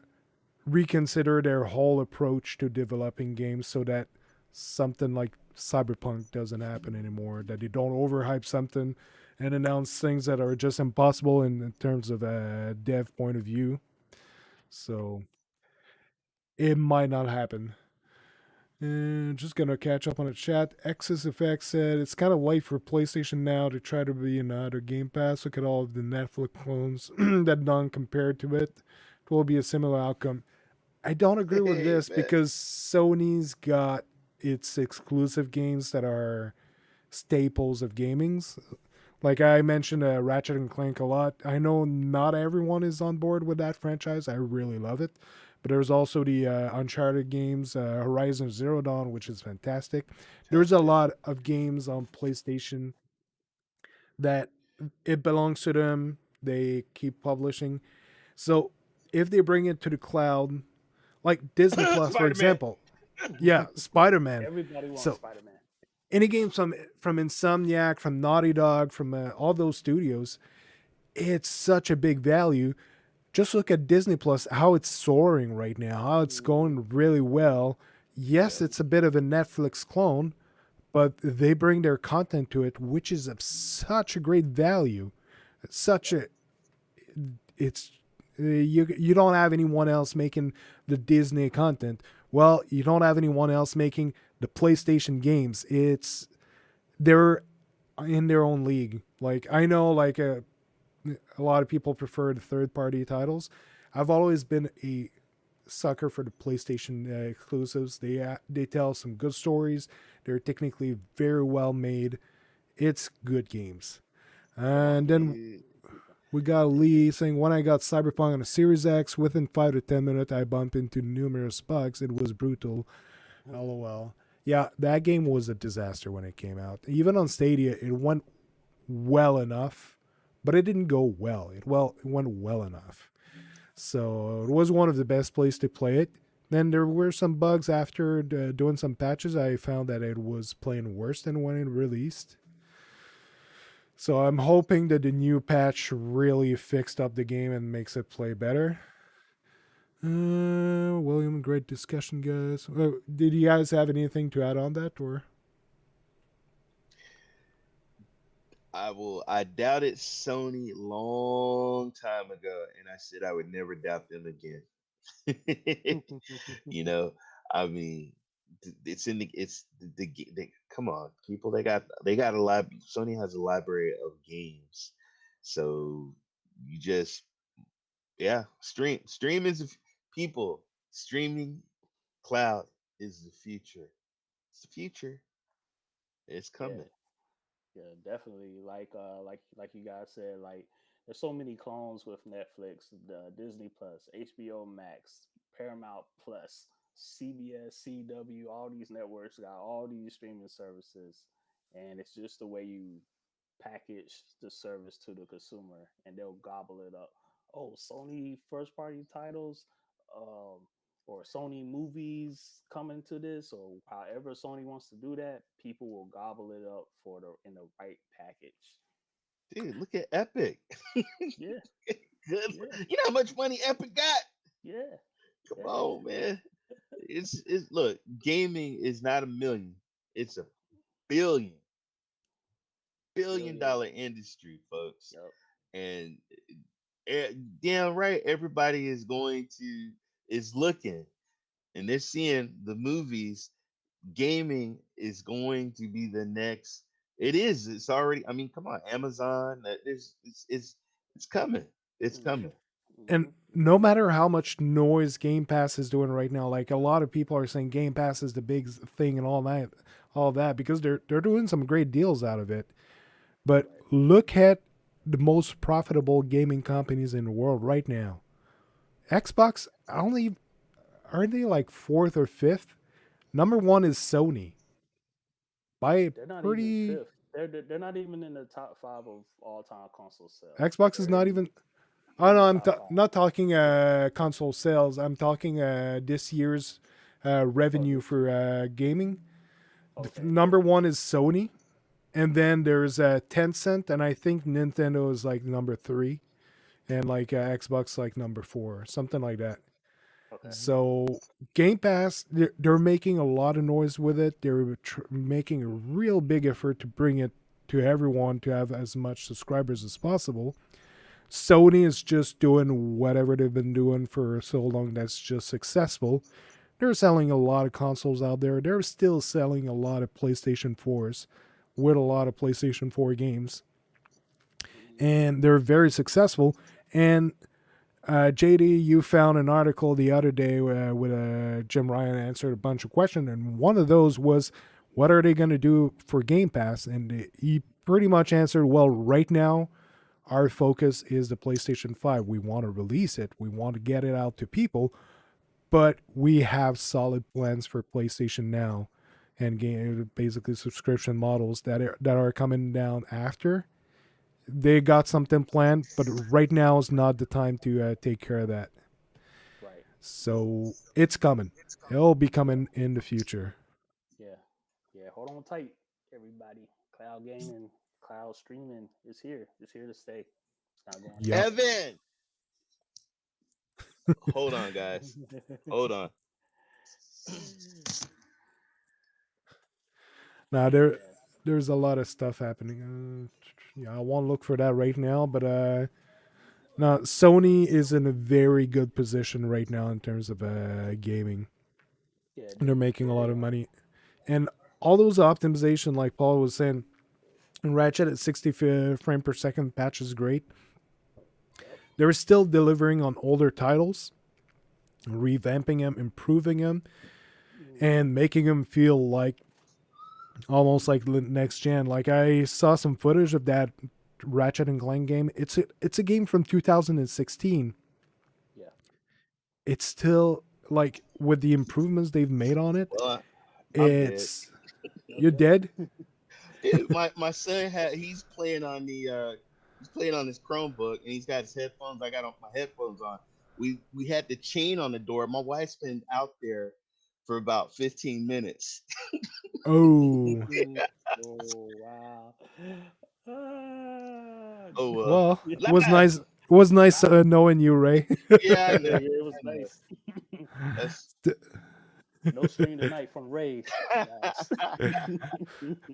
reconsider their whole approach to developing games so that something like Cyberpunk doesn't happen anymore. That they don't overhype something and announce things that are just impossible in terms of a dev point of view. So it might not happen. And just gonna catch up on the chat. Excess Effect said it's kind of late for PlayStation Now to try to be another Game Pass. Look at all of the Netflix clones that done compared to it. It will be a similar outcome. I don't agree with Hey, this man. because Sony's got its exclusive games that are staples of gamings. Like I mentioned, Ratchet and Clank a lot. I know not everyone is on board with that franchise. I really love it, but there's also the Uncharted games, Horizon Zero Dawn, which is fantastic. There's a Fantastic. lot of games on PlayStation that it belongs to them. They keep publishing. So if they bring it to the cloud, like Disney Plus, for Spider Man. example, yeah, Spider Man. Everybody wants So Spider Man. any games from Insomniac, from Naughty Dog, from all those studios, it's such a big value. Just look at Disney Plus, how it's soaring right now, how it's going really well. Yes, Yep. it's a bit of a Netflix clone, but they bring their content to it, which is of such a great value. Such a it's you don't have anyone else making the Disney content. Well, you don't have anyone else making the PlayStation games. It's they're in their own league. Like I know, like a lot of people prefer the third party titles. I've always been a sucker for the PlayStation exclusives. They tell some good stories. They're technically very well made. It's good games. And then You- we got Lee saying, when I got Cyberpunk on a Series X, within 5 to 10 minutes, I bumped into numerous bugs. It was brutal. LOL. Yeah, that game was a disaster when it came out. Even on Stadia, it went well enough, but it didn't go well. It went well enough. So it was one of the best places to play it. Then there were some bugs after doing some patches. I found that it was playing worse than when it released. So I'm hoping that the new patch really fixed up the game and makes it play better. William, great discussion, guys. Did you guys have anything to add on that, or? I doubted Sony long time ago, and I said I would never doubt them again. you know, I mean, it's in the come on, people. They got a lot. Sony has a library of games, so you just stream is people streaming cloud is the future. It's the future. It's Yeah, coming. yeah, definitely. Like you guys said, like there's so many clones with Netflix, Disney Plus, HBO Max, Paramount Plus, CBS, CW. All these networks got all these streaming services, and it's just the way you package the service to the consumer, and they'll gobble it up. Oh, Sony first party titles, um, or Sony movies coming to this, or however Sony wants to do that, people will gobble it up for the in the right package. Dude, look at Epic. Yeah, Good. yeah, You know how much money Epic got? yeah, Come yeah, on, man. It's look, gaming is not a million. It's a billion, billion billion. dollar industry, folks. Yep. And damn right, everybody is looking and they're seeing the movies. Gaming is going to be the next. It is. It's already. I mean, come on, Amazon. That is. It's coming. It's Mm-hmm. coming. And Mm-hmm. no matter how much noise Game Pass is doing right now, like a lot of people are saying Game Pass is the big thing and all that because they're doing some great deals out of it. But Right. look at the most profitable gaming companies in the world right now. Xbox only aren't they like fourth or fifth? Number one is Sony by a They're not even pretty. fifth. They're not even in the top five of all time console sales. Xbox is They're not in even. they're Oh in no, the I'm top five. not talking console sales. I'm talking this year's Oh, revenue this for gaming. okay. Number one is Sony, and then there's Tencent, and I think Nintendo is like number three, and like Xbox like number four, something like that. Okay. So Game Pass, they're making a lot of noise with it. They're making a real big effort to bring it to everyone to have as much subscribers as possible. Sony is just doing whatever they've been doing for so long that's just successful. They're selling a lot of consoles out there. They're still selling a lot of PlayStation 4s with a lot of PlayStation 4 games. Mm-hmm. And they're very successful. And JD, you found an article the other day with Jim Ryan answered a bunch of questions, and one of those was, "What are they going to do for Game Pass?" And he pretty much answered, "Well, right now, our focus is the PlayStation 5. We want to release it. We want to get it out to people, but we have solid plans for PlayStation Now, and basically subscription models that are coming down after." They got something planned, but right now is not the time to take care of that. Right. So it's coming. It'll be Yeah. coming in the future. Yeah. Yeah. Hold on tight, everybody. Cloud gaming, cloud streaming is here. It's here to stay. It's not going Yep. anywhere. Evan, hold on, guys. Hold on. Now Yeah. there's a lot of stuff happening. Yeah, I won't look for that right now, but now Sony is in a very good position right now in terms of gaming. Yeah. And they're making a They lot of are. money, and all those optimization, like Paul was saying, and Ratchet at 60 frame per second patch is great. Yep. They're still delivering on older titles, revamping them, improving them, Mm-hmm. and making them feel like almost like next gen. Like I saw some footage of that Ratchet and Clank game. It's a game from 2016. Yeah. It's still like with the improvements they've made on it. Well, I'm dead. It's you're dead. Dude, my son he's playing on he's playing on his Chromebook and he's got his headphones. I got my headphones on. We had the chain on the door. My wife's been out there for about 15 minutes. Oh Oh wow. Ah, Oh well. well, was Live. nice. Was nice knowing you, Ray. Yeah, I yeah, know. yeah, it was I know. nice. That's No stream tonight from Ray, guys.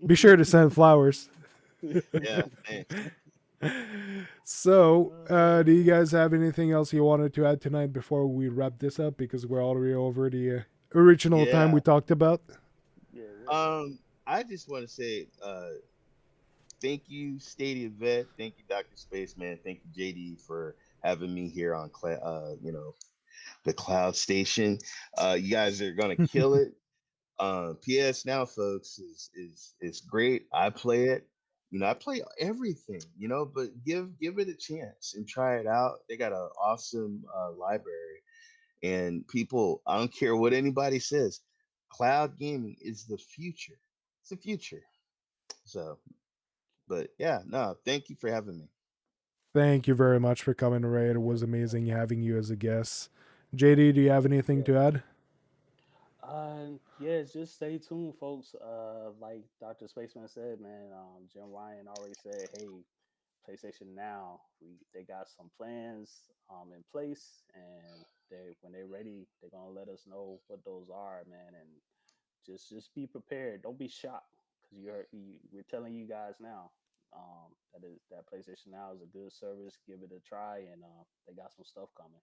Be sure to send flowers. yeah, thanks. So, do you guys have anything else you wanted to add tonight before we wrap this up? Because we're already over the original time Yeah. we talked about. Yeah, yeah. I just want to say thank you, Stadia Vet. Thank you, Dr. Spaceman. Thank you, JD, for having me here on the Cloud Station. You guys are gonna kill it. PS Now, folks, is great. I play it. I play everything, but give it a chance and try it out. They got an awesome library, and people, I don't care what anybody says, cloud gaming is the future. It's the future. So, but yeah, no, thank you for having me. Thank you very much for coming, Ray. It was amazing having you as a guest. JD, do you have anything to add? Yeah, just stay tuned, folks. Like Dr. Spaceman said, man, Jim Ryan already said, hey, PlayStation Now, they got some plans in place, and they when they're ready, they're gonna let us know what those are, man. And just be prepared. Don't be shocked because we're telling you guys now that PlayStation Now is a good service. Give it a try, and they got some stuff coming.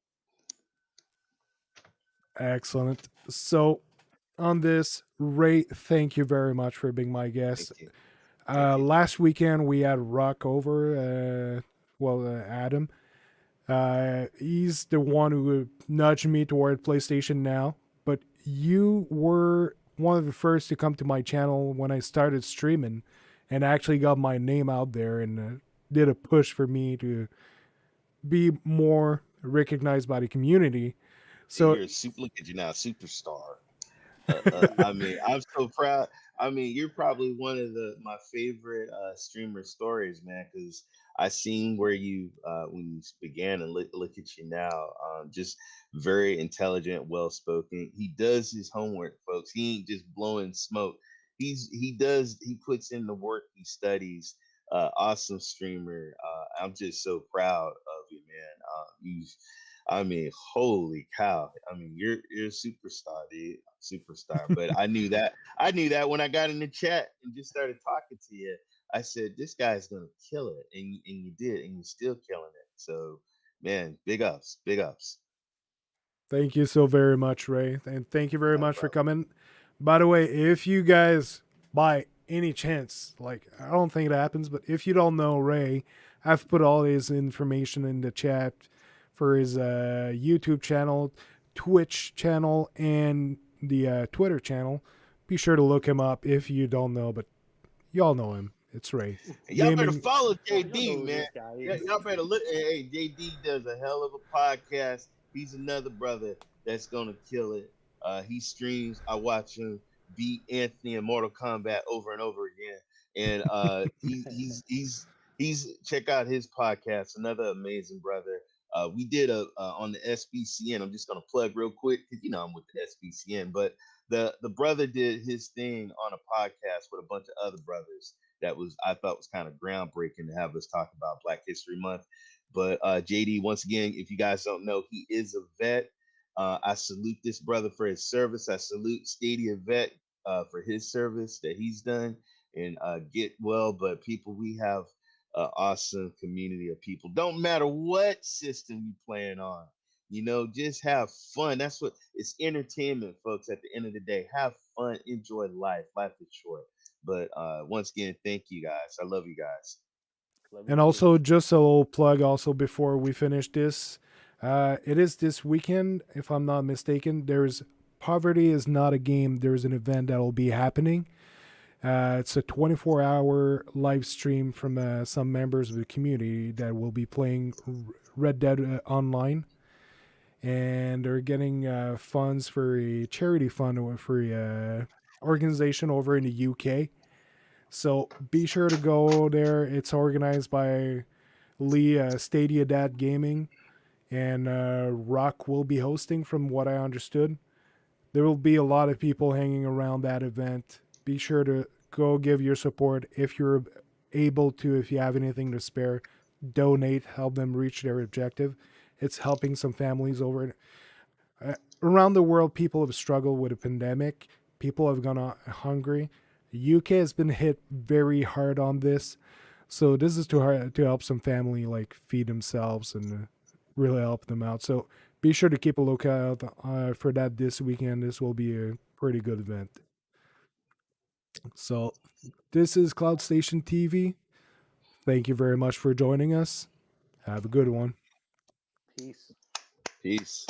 Excellent. So, on this, Ray, thank you very much for being my guest. Thank you. Thank you. Last weekend we had Rock over. Adam. He's the one who nudged me toward PlayStation Now. But you were one of the first to come to my channel when I started streaming, and actually got my name out there and did a push for me to be more recognized by the community. So Look at you now, superstar. I mean, I'm so proud. I mean, you're probably one of my favorite streamer stories, man. Because I seen where you when you began, and look at you now. Just very intelligent, well spoken. He does his homework, folks. He ain't just blowing smoke. He puts in the work. He studies. Awesome streamer. I'm just so proud of you, man. I mean, holy cow! I mean, you're a superstar, dude, superstar. But I knew that. I knew that when I got in the chat and just started talking to you. I said, "This guy's gonna kill it," and you did, and you're still killing it. So, man, big ups, big ups. thank you so very much, Ray. And thank you very Not a much for problem. coming. By the way, if you guys, by any chance, like, I don't think it happens, but if you don't know Ray, I've put all his information in the chat for his YouTube channel, Twitch channel, and the Twitter channel. Be sure to look him up if you don't know, but y'all know him. It's Ray. Y'all better Gaming. follow Y'all JD, know who man. this guy is. Y'all better look. Hey, JD does a hell of a podcast. He's another brother that's gonna kill it. He streams. I watch him beat Anthony in Mortal Kombat over and over again. And he's check out his podcast. Another amazing brother. We did a on the SBCN. I'm just gonna plug real quick because I'm with the SBCN, but the brother did his thing on a podcast with a bunch of other brothers that was I thought was kind of groundbreaking to have us talk about Black History Month. But JD, once again, if you guys don't know, he is a vet. I salute this brother for his service. I salute Stadia Vet for his service that he's done, and get well. But people, we have an awesome community of people. Don't matter what system you playing on. Just have fun. That's what it's entertainment, folks. At the end of the day, have fun, enjoy life. Life is short. But once again, thank you guys. I love you guys. And also, just a little plug also before we finish this. It is this weekend, if I'm not mistaken. There's Poverty is Not a Game. There's an event that will be happening. It's a 24-hour live stream from some members of the community that will be playing Red Dead Online. And they're getting funds for a charity fund for a organization over in the UK. So be sure to go there. It's organized by Lee Stadia Vet Gaming, and Rock will be hosting, from what I understood. There will be a lot of people hanging around that event. Be sure to go give your support if you're able to. If you have anything to spare, donate, help them reach their objective. It's helping some families over around the world. People have struggled with a pandemic. People have gone hungry. The UK has been hit very hard on this, so this is to help some family like feed themselves and really help them out. So be sure to keep a lookout for that this weekend. This will be a pretty good event. So this is Cloud Station TV. Thank you very much for joining us. Have a good one. Peace. Peace.